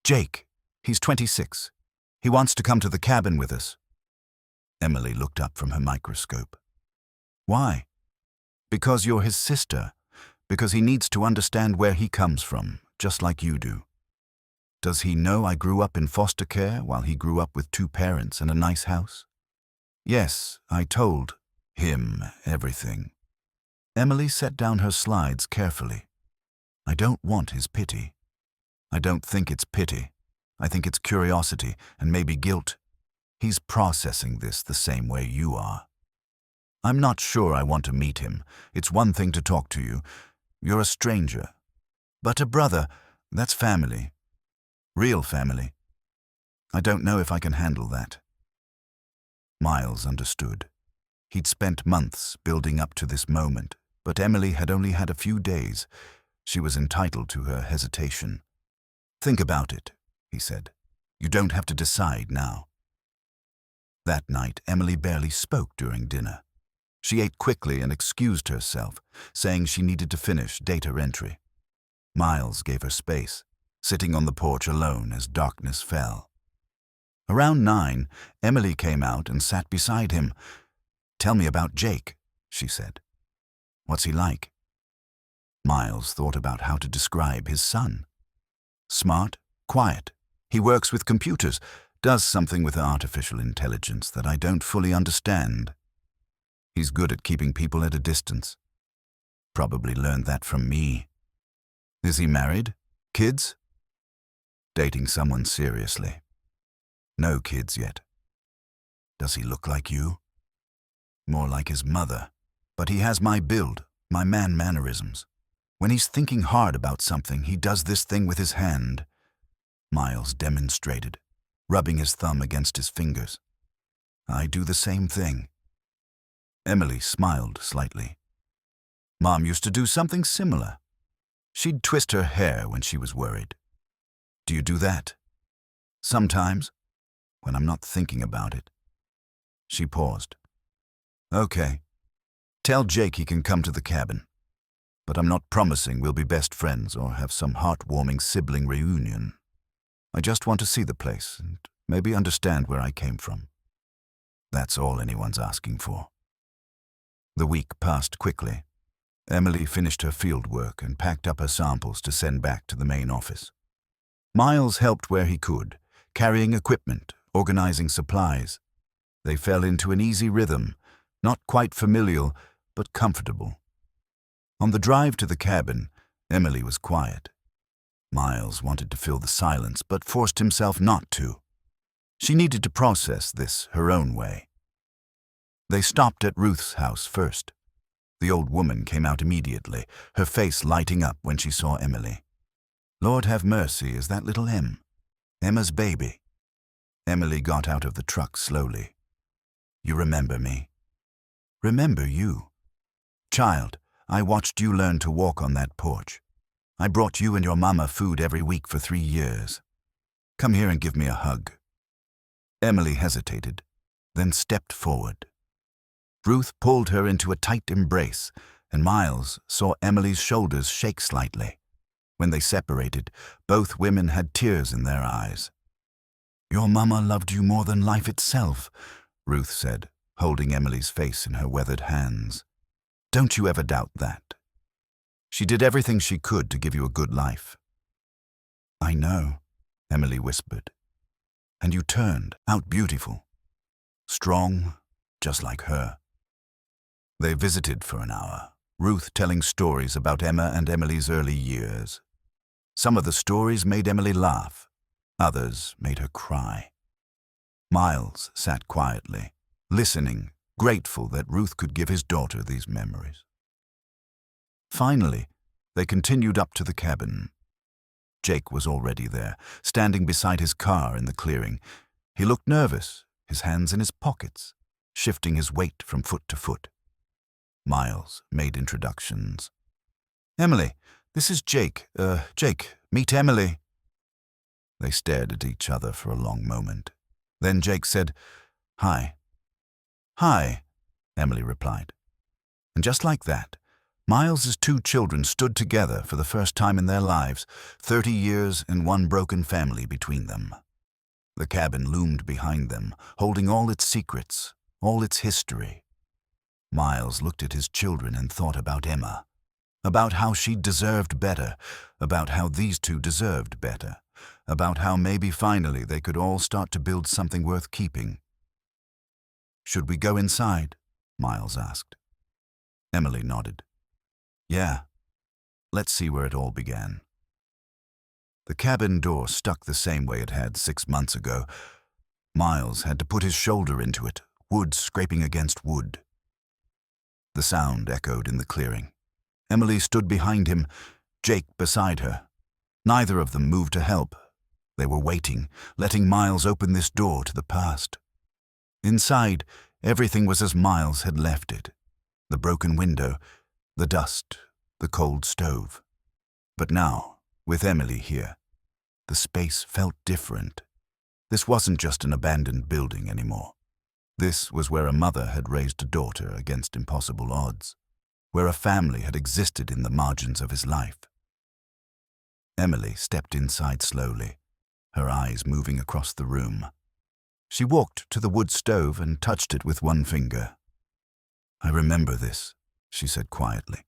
Speaker 1: Jake, he's 26. He wants to come to the cabin with us. Emily looked up from her microscope. Why? Because you're his sister. Because he needs to understand where he comes from, just like you do. Does he know I grew up in foster care while he grew up with 2 parents and a nice house? Yes, I told him everything. Emily set down her slides carefully. I don't want his pity. I don't think it's pity. I think it's curiosity and maybe guilt. He's processing this the same way you are. I'm not sure I want to meet him. It's one thing to talk to you. You're a stranger. But a brother, that's family. Real family. I don't know if I can handle that. Miles understood. He'd spent months building up to this moment, but Emily had only had a few days. She was entitled to her hesitation. Think about it, he said. You don't have to decide now. That night, Emily barely spoke during dinner. She ate quickly and excused herself, saying she needed to finish data entry. Miles gave her space, sitting on the porch alone as darkness fell. Around 9, Emily came out and sat beside him. Tell me about Jake, she said. What's he like? Miles thought about how to describe his son. Smart, quiet. He works with computers, does something with artificial intelligence that I don't fully understand. He's good at keeping people at a distance. Probably learned that from me. Is he married? Kids? Dating someone seriously. No kids yet. Does he look like you? More like his mother. But he has my build, my mannerisms. When he's thinking hard about something, he does this thing with his hand. Miles demonstrated, rubbing his thumb against his fingers. I do the same thing. Emily smiled slightly. Mom used to do something similar. She'd twist her hair when she was worried. Do you do that? Sometimes, when I'm not thinking about it. She paused. Okay. Tell Jake he can come to the cabin. But I'm not promising we'll be best friends or have some heartwarming sibling reunion. I just want to see the place and maybe understand where I came from. That's all anyone's asking for. The week passed quickly. Emily finished her field work and packed up her samples to send back to the main office. Miles helped where he could, carrying equipment, organizing supplies. They fell into an easy rhythm, not quite familial, but comfortable. On the drive to the cabin, Emily was quiet. Miles wanted to fill the silence, but forced himself not to. She needed to process this her own way. They stopped at Ruth's house first. The old woman came out immediately, her face lighting up when she saw Emily. Lord have mercy, is that little Em? Emma's baby. Emily got out of the truck slowly. You remember me? Remember you? Child, I watched you learn to walk on that porch. I brought you and your mama food every week for 3 years. Come here and give me a hug. Emily hesitated, then stepped forward. Ruth pulled her into a tight embrace, and Miles saw Emily's shoulders shake slightly. When they separated, both women had tears in their eyes. Your mama loved you more than life itself, Ruth said, holding Emily's face in her weathered hands. Don't you ever doubt that. She did everything she could to give you a good life. I know, Emily whispered. and you turned out beautiful, strong, just like her. They visited for an hour, Ruth telling stories about Emma and Emily's early years. Some of the stories made Emily laugh, others made her cry. Miles sat quietly, listening, grateful that Ruth could give his daughter these memories. Finally, they continued up to the cabin. Jake was already there, standing beside his car in the clearing. He looked nervous, his hands in his pockets, shifting his weight from foot to foot. Miles made introductions. "Emily, this is Jake. Jake, meet Emily." They stared at each other for a long moment. Then Jake said, "Hi." "Hi," Emily replied. And just like that, Miles's two children stood together for the first time in their lives, 30 years and one broken family between them. The cabin loomed behind them, holding all its secrets, all its history. Miles looked at his children and thought about Emma, about how she deserved better, about how these two deserved better, about how maybe finally they could all start to build something worth keeping. "Should we go inside?" Miles asked. Emily nodded. "Yeah, let's see where it all began." The cabin door stuck the same way it had 6 months ago. Miles had to put his shoulder into it, wood scraping against wood. The sound echoed in the clearing. Emily stood behind him, Jake beside her. Neither of them moved to help. They were waiting, letting Miles open this door to the past. Inside, everything was as Miles had left it. The broken window, the dust, the cold stove. But now, with Emily here, the space felt different. This wasn't just an abandoned building anymore. This was where a mother had raised a daughter against impossible odds, where a family had existed in the margins of his life. Emily stepped inside slowly, her eyes moving across the room. She walked to the wood stove and touched it with one finger. "I remember this," she said quietly.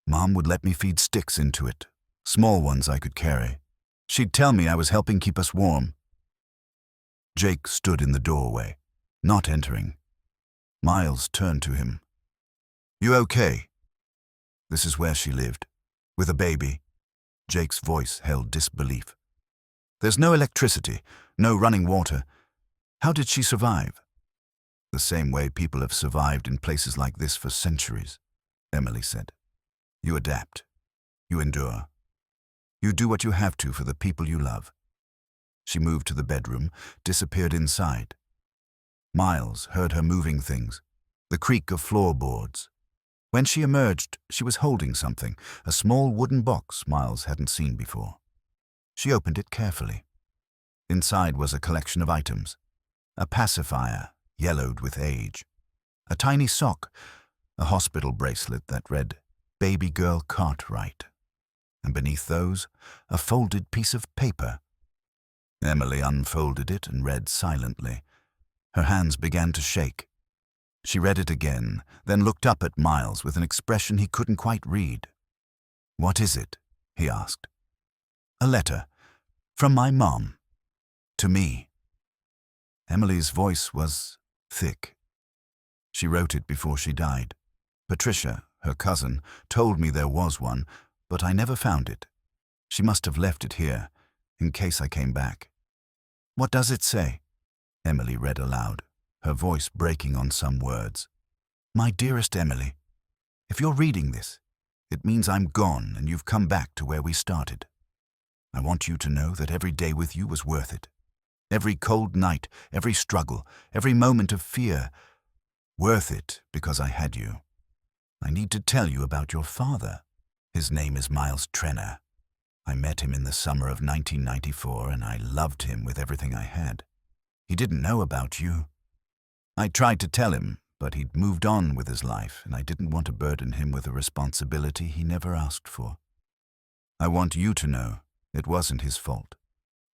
Speaker 1: "Mom would let me feed sticks into it, small ones I could carry. She'd tell me I was helping keep us warm." Jake stood in the doorway, not entering. Miles turned to him. "You okay?" "This is where she lived, with a baby." Jake's voice held disbelief. "There's no electricity, no running water. How did she survive?" "The same way people have survived in places like this for centuries," Emily said. "You adapt. You endure. You do what you have to for the people you love." She moved to the bedroom, disappeared inside. Miles heard her moving things, the creak of floorboards. When she emerged, she was holding something, a small wooden box Miles hadn't seen before. She opened it carefully. Inside was a collection of items: a pacifier, yellowed with age, a tiny sock, a hospital bracelet that read, "Baby Girl Cartwright," and beneath those, a folded piece of paper. Emily unfolded it and read silently. Her hands began to shake. She read it again, then looked up at Miles with an expression he couldn't quite read. "What is it?" he asked. "A letter. From my mom. To me." Emily's voice was thick. "She wrote it before she died. Patricia, her cousin, told me there was one, but I never found it. She must have left it here, in case I came back." "What does it say?" Emily read aloud, her voice breaking on some words. "My dearest Emily, if you're reading this, it means I'm gone and you've come back to where we started. I want you to know that every day with you was worth it. Every cold night, every struggle, every moment of fear, worth it because I had you. I need to tell you about your father. His name is Miles Trenner. I met him in the summer of 1994 and I loved him with everything I had. He didn't know about you. I tried to tell him, but he'd moved on with his life and I didn't want to burden him with a responsibility he never asked for. I want you to know it wasn't his fault.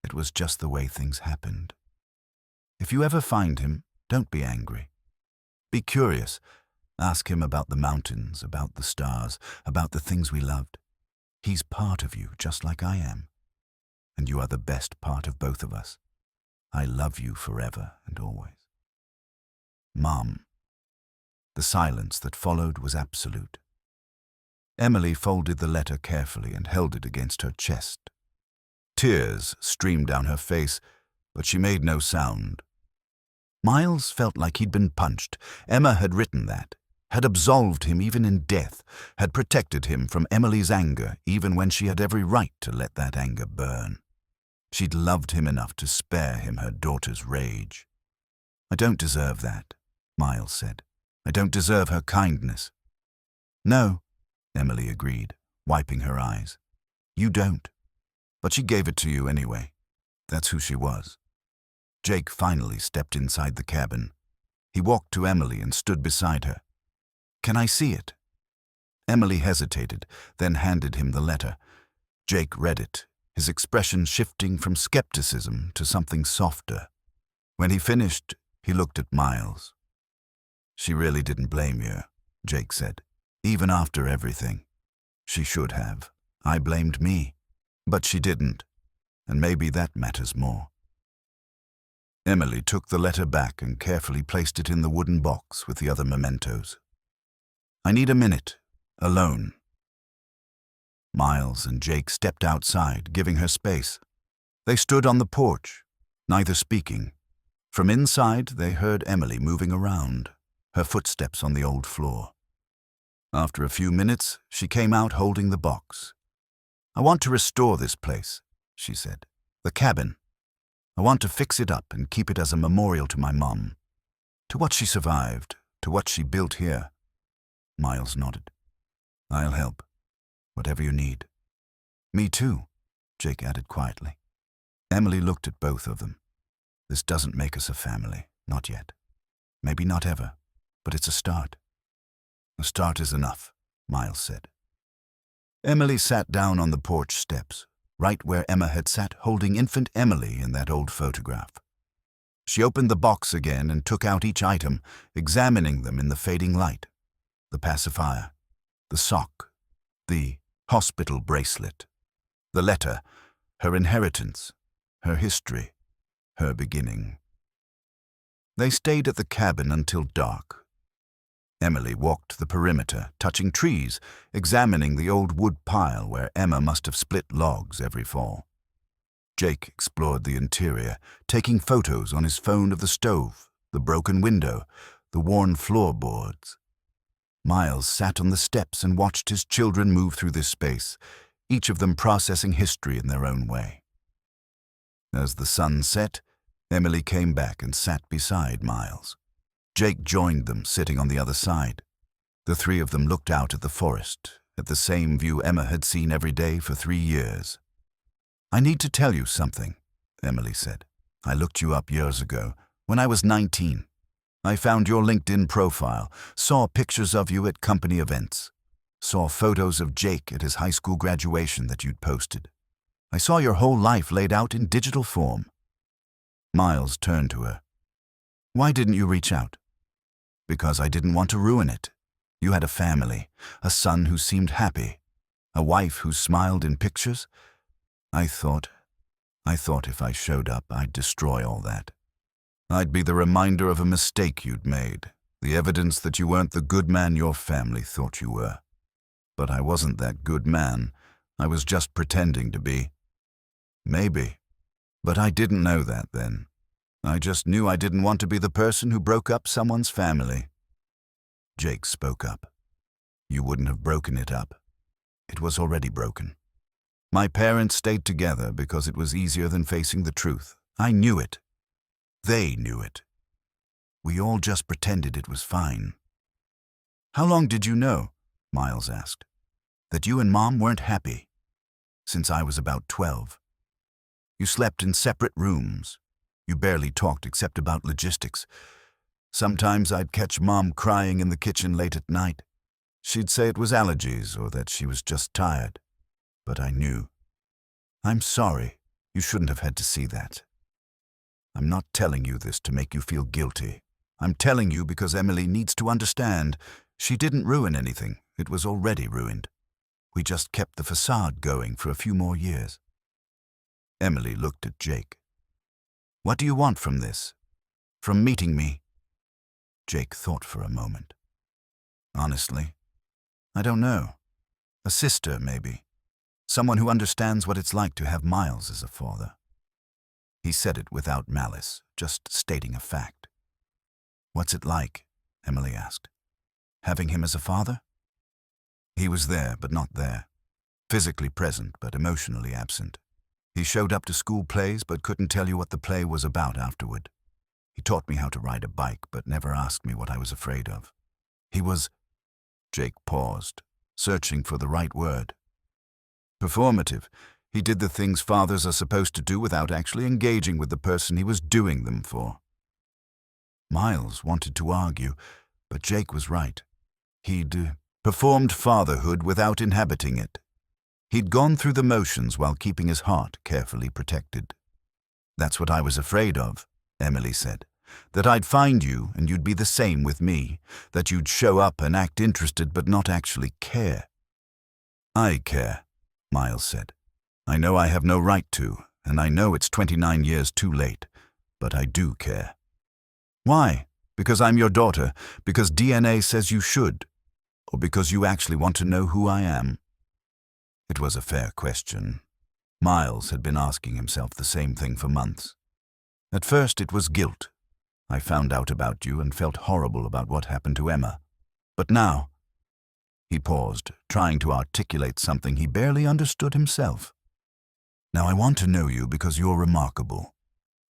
Speaker 1: It was just the way things happened. If you ever find him, don't be angry. Be curious. Ask him about the mountains, about the stars, about the things we loved. He's part of you, just like I am. And you are the best part of both of us. I love you forever and always. Mom. The silence that followed was absolute. Emily folded the letter carefully and held it against her chest. Tears streamed down her face, but she made no sound. Miles felt like he'd been punched. Emma had written that, had absolved him even in death, had protected him from Emily's anger even when she had every right to let that anger burn. She'd loved him enough to spare him her daughter's rage. I don't deserve that, Miles said. I don't deserve her kindness. No, Emily agreed, wiping her eyes. You don't. But she gave it to you anyway. That's who she was. Jake finally stepped inside the cabin. He walked to Emily and stood beside her. Can I see it? Emily hesitated, then handed him the letter. Jake read it, his expression shifting from skepticism to something softer. When he finished, he looked at Miles. She really didn't blame you, Jake said. Even after everything. She should have. I blamed me. But she didn't. And maybe that matters more. Emily took the letter back and carefully placed it in the wooden box with the other mementos. I need a minute, alone. Miles and Jake stepped outside, giving her space. They stood on the porch, neither speaking. From inside, they heard Emily moving around, her footsteps on the old floor. After a few minutes, she came out holding the box. I want to restore this place, she said. The cabin. I want to fix it up and keep it as a memorial to my mom. To what she survived, to what she built here. Miles nodded. I'll help. Whatever you need. Me too, Jake added quietly. Emily looked at both of them. This doesn't make us a family, not yet. Maybe not ever, but it's a start. A start is enough, Miles said. Emily sat down on the porch steps, right where Emma had sat holding infant Emily in that old photograph. She opened the box again and took out each item, examining them in the fading light. The pacifier, the sock, the hospital bracelet, the letter, her inheritance, her history, her beginning. They stayed at the cabin until dark. Emily walked the perimeter, touching trees, examining the old wood pile where Emma must have split logs every fall. Jake explored the interior, taking photos on his phone of the stove, the broken window, the worn floorboards. Miles sat on the steps and watched his children move through this space, each of them processing history in their own way. As the sun set, Emily came back and sat beside Miles. Jake joined them, sitting on the other side. The three of them looked out at the forest, at the same view Emma had seen every day for 3 years. I need to tell you something, Emily said. I looked you up years ago, when I was 19. I found your LinkedIn profile, saw pictures of you at company events, saw photos of Jake at his high school graduation that you'd posted. I saw your whole life laid out in digital form. Miles turned to her. Why didn't you reach out? Because I didn't want to ruin it. You had a family, a son who seemed happy, a wife who smiled in pictures. I thought if I showed up, I'd destroy all that. I'd be the reminder of a mistake you'd made, the evidence that you weren't the good man your family thought you were. But I wasn't that good man. I was just pretending to be. Maybe. But I didn't know that then. I just knew I didn't want to be the person who broke up someone's family. Jake spoke up. You wouldn't have broken it up. It was already broken. My parents stayed together because it was easier than facing the truth. I knew it. They knew it. We all just pretended it was fine. How long did you know, Miles asked, that you and Mom weren't happy? Since I was about 12. You slept in separate rooms. You barely talked except about logistics. Sometimes I'd catch Mom crying in the kitchen late at night. She'd say it was allergies or that she was just tired. But I knew. I'm sorry. You shouldn't have had to see that. I'm not telling you this to make you feel guilty. I'm telling you because Emily needs to understand. She didn't ruin anything. It was already ruined. We just kept the facade going for a few more years. Emily looked at Jake. What do you want from this? From meeting me?" Jake thought for a moment. "Honestly, I don't know. A sister, maybe. Someone who understands what it's like to have Miles as a father." He said it without malice, just stating a fact. "What's it like?" Emily asked. "Having him as a father?" He was there, but not there. Physically present, but emotionally absent. He showed up to school plays, but couldn't tell you what the play was about afterward. He taught me how to ride a bike, but never asked me what I was afraid of. He was... Jake paused, searching for the right word. Performative. He did the things fathers are supposed to do without actually engaging with the person he was doing them for. Miles wanted to argue, but Jake was right. He'd performed fatherhood without inhabiting it. He'd gone through the motions while keeping his heart carefully protected. "That's what I was afraid of," Emily said. "That I'd find you and you'd be the same with me. That you'd show up and act interested but not actually care." "I care," Miles said. "I know I have no right to, and I know it's 29 years too late, but I do care." "Why? Because I'm your daughter? Because DNA says you should? Or because you actually want to know who I am?" It was a fair question. Miles had been asking himself the same thing for months. At first it was guilt. "I found out about you and felt horrible about what happened to Emma. But now..." He paused, trying to articulate something he barely understood himself. "Now I want to know you because you're remarkable.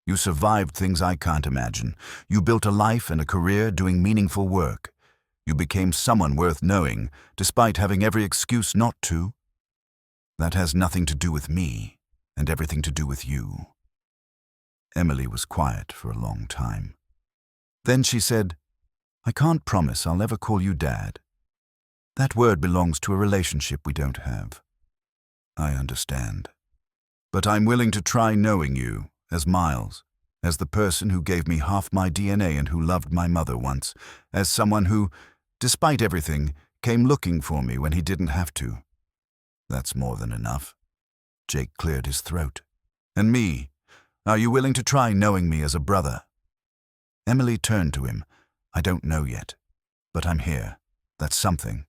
Speaker 1: You survived things I can't imagine. You built a life and a career doing meaningful work. You became someone worth knowing, despite having every excuse not to. That has nothing to do with me, and everything to do with you." Emily was quiet for a long time. Then she said, "I can't promise I'll ever call you Dad. That word belongs to a relationship we don't have." "I understand. But I'm willing to try knowing you, as Miles, as the person who gave me half my DNA and who loved my mother once, as someone who, despite everything, came looking for me when he didn't have to." "That's more than enough." Jake cleared his throat. "And me? Are you willing to try knowing me as a brother?" Emily turned to him. "I don't know yet, but I'm here. That's something."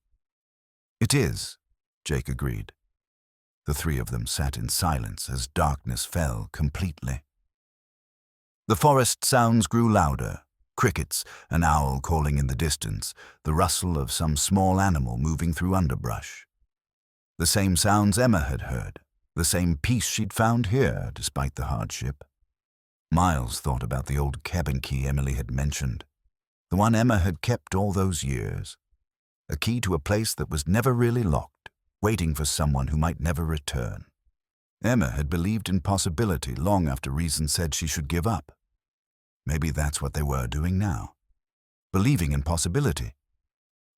Speaker 1: "It is," Jake agreed. The three of them sat in silence as darkness fell completely. The forest sounds grew louder. Crickets, an owl calling in the distance, the rustle of some small animal moving through underbrush. The same sounds Emma had heard, the same peace she'd found here, despite the hardship. Miles thought about the old cabin key Emily had mentioned, the one Emma had kept all those years. A key to a place that was never really locked, waiting for someone who might never return. Emma had believed in possibility long after reason said she should give up. Maybe that's what they were doing now. Believing in possibility.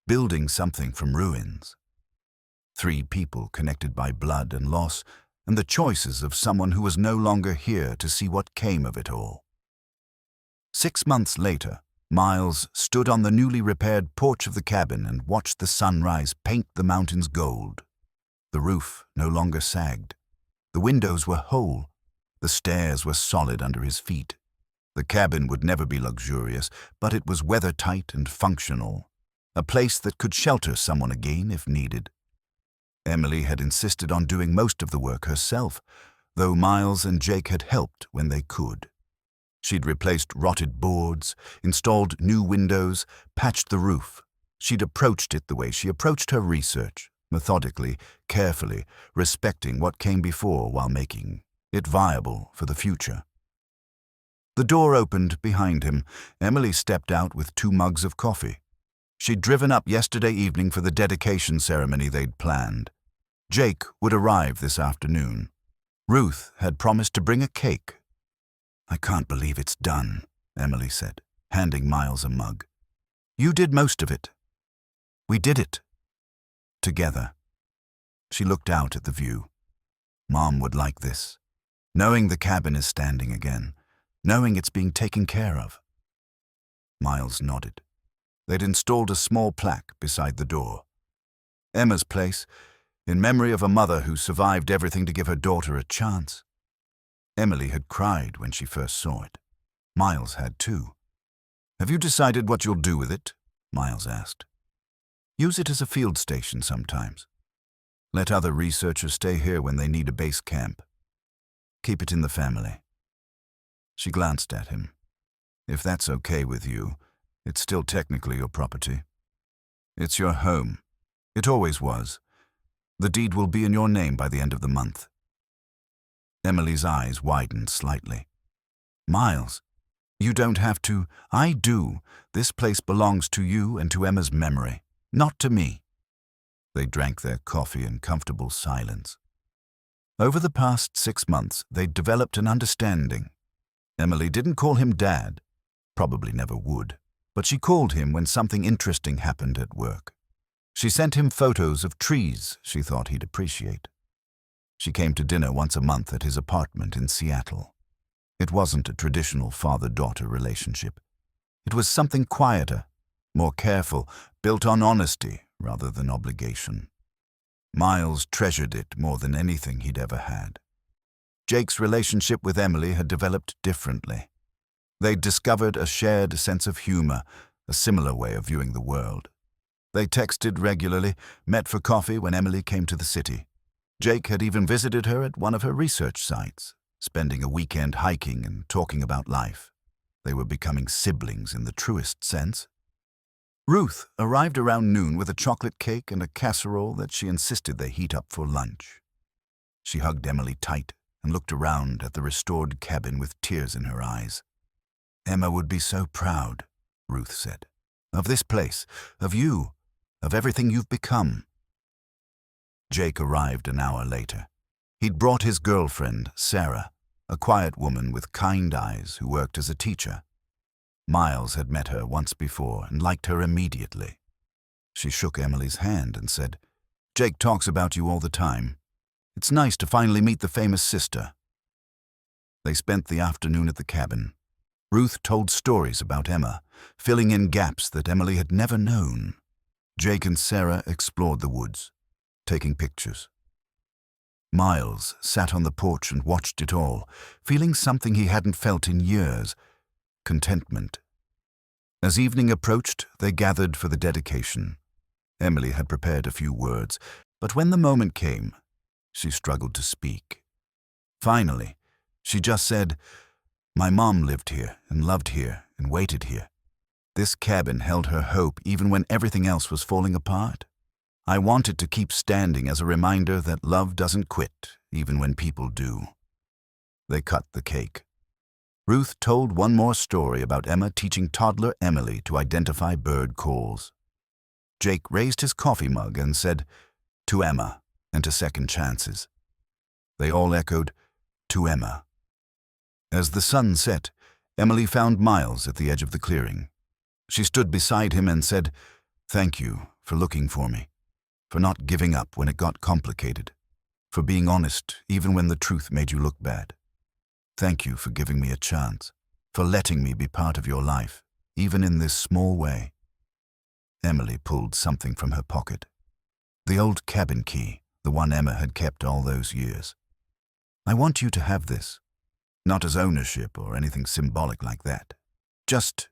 Speaker 1: Building something from ruins. 3 people connected by blood and loss, and the choices of someone who was no longer here to see what came of it all. 6 months later, Miles stood on the newly repaired porch of the cabin and watched the sunrise paint the mountains gold. The roof no longer sagged. The windows were whole. The stairs were solid under his feet. The cabin would never be luxurious, but it was weather-tight and functional, a place that could shelter someone again if needed. Emily had insisted on doing most of the work herself, though Miles and Jake had helped when they could. She'd replaced rotted boards, installed new windows, patched the roof. She'd approached it the way she approached her research, methodically, carefully, respecting what came before while making it viable for the future. The door opened behind him. Emily stepped out with 2 mugs of coffee. She'd driven up yesterday evening for the dedication ceremony they'd planned. Jake would arrive this afternoon. Ruth had promised to bring a cake. "I can't believe it's done," Emily said, handing Miles a mug. "You did most of it. We did it. Together." She looked out at the view. Mom would like this. Knowing the cabin is standing again. Knowing it's being taken care of. Miles nodded. They'd installed a small plaque beside the door. Emma's place, in memory of a mother who survived everything to give her daughter a chance. Emily had cried when she first saw it. Miles had too. "Have you decided what you'll do with it?" Miles asked. "Use it as a field station sometimes. Let other researchers stay here when they need a base camp. Keep it in the family." She glanced at him. "If that's okay with you, it's still technically your property. It's your home. It always was. The deed will be in your name by the end of the month." Emily's eyes widened slightly. "Miles, you don't have to." "I do. This place belongs to you and to Emma's memory, not to me." They drank their coffee in comfortable silence. Over the past 6 months, they'd developed an understanding. Emily didn't call him Dad, probably never would, but she called him when something interesting happened at work. She sent him photos of trees she thought he'd appreciate. She came to dinner once a month at his apartment in Seattle. It wasn't a traditional father-daughter relationship. It was something quieter, more careful, built on honesty rather than obligation. Miles treasured it more than anything he'd ever had. Jake's relationship with Emily had developed differently. They'd discovered a shared sense of humor, a similar way of viewing the world. They texted regularly, met for coffee when Emily came to the city. Jake had even visited her at one of her research sites, spending a weekend hiking and talking about life. They were becoming siblings in the truest sense. Ruth arrived around noon with a chocolate cake and a casserole that she insisted they heat up for lunch. She hugged Emily tight and looked around at the restored cabin with tears in her eyes. "Emma would be so proud," Ruth said, "of this place, of you, of everything you've become." Jake arrived an hour later. He'd brought his girlfriend, Sarah, a quiet woman with kind eyes who worked as a teacher. Miles had met her once before and liked her immediately. She shook Emily's hand and said, "Jake talks about you all the time. It's nice to finally meet the famous sister." They spent the afternoon at the cabin. Ruth told stories about Emma, filling in gaps that Emily had never known. Jake and Sarah explored the woods, taking pictures. Miles sat on the porch and watched it all, feeling something he hadn't felt in years: contentment. As evening approached, they gathered for the dedication. Emily had prepared a few words, but when the moment came, she struggled to speak. Finally, she just said, "My mom lived here and loved here and waited here. This cabin held her hope even when everything else was falling apart. I want it to keep standing as a reminder that love doesn't quit, even when people do." They cut the cake. Ruth told one more story about Emma teaching toddler Emily to identify bird calls. Jake raised his coffee mug and said, "To Emma, and to second chances." They all echoed, "To Emma." As the sun set, Emily found Miles at the edge of the clearing. She stood beside him and said, "Thank you for looking for me, for not giving up when it got complicated, for being honest even when the truth made you look bad. Thank you for giving me a chance, for letting me be part of your life, even in this small way." Emily pulled something from her pocket. The old cabin key, the one Emma had kept all those years. "I want you to have this. Not as ownership or anything symbolic like that. Just,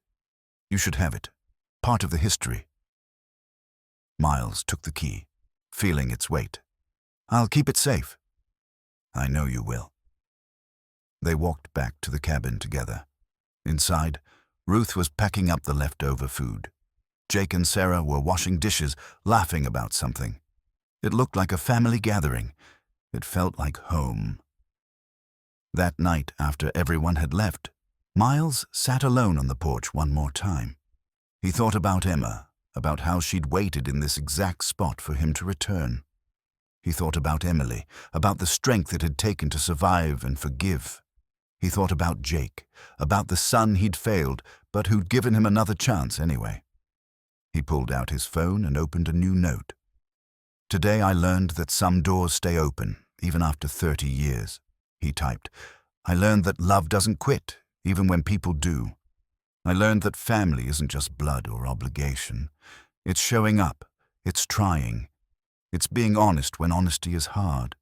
Speaker 1: you should have it. Part of the history." Miles took the key, feeling its weight. "I'll keep it safe." "I know you will." They walked back to the cabin together. Inside, Ruth was packing up the leftover food. Jake and Sarah were washing dishes, laughing about something. It looked like a family gathering. It felt like home. That night, after everyone had left, Miles sat alone on the porch one more time. He thought about Emma, about how she'd waited in this exact spot for him to return. He thought about Emily, about the strength it had taken to survive and forgive. He thought about Jake, about the son he'd failed, but who'd given him another chance anyway. He pulled out his phone and opened a new note. "Today I learned that some doors stay open, even after 30 years. He typed. "I learned that love doesn't quit, even when people do. I learned that family isn't just blood or obligation. It's showing up. It's trying. It's being honest when honesty is hard."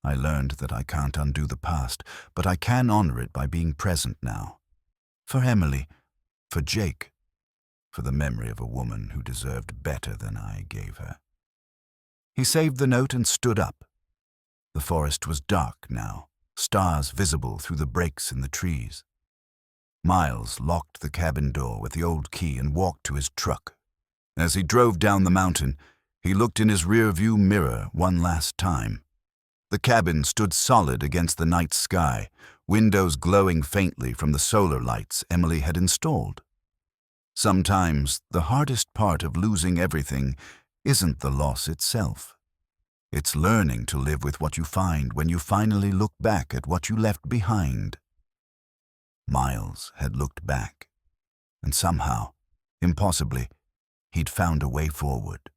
Speaker 1: I learned that I can't undo the past, but I can honor it by being present now. For Emily, for Jake, for the memory of a woman who deserved better than I gave her. He saved the note and stood up. The forest was dark now, stars visible through the breaks in the trees. Miles locked the cabin door with the old key and walked to his truck. As he drove down the mountain, he looked in his rear-view mirror one last time. The cabin stood solid against the night sky, windows glowing faintly from the solar lights Emily had installed. Sometimes the hardest part of losing everything isn't the loss itself. It's learning to live with what you find when you finally look back at what you left behind. Miles had looked back, and somehow, impossibly, he'd found a way forward.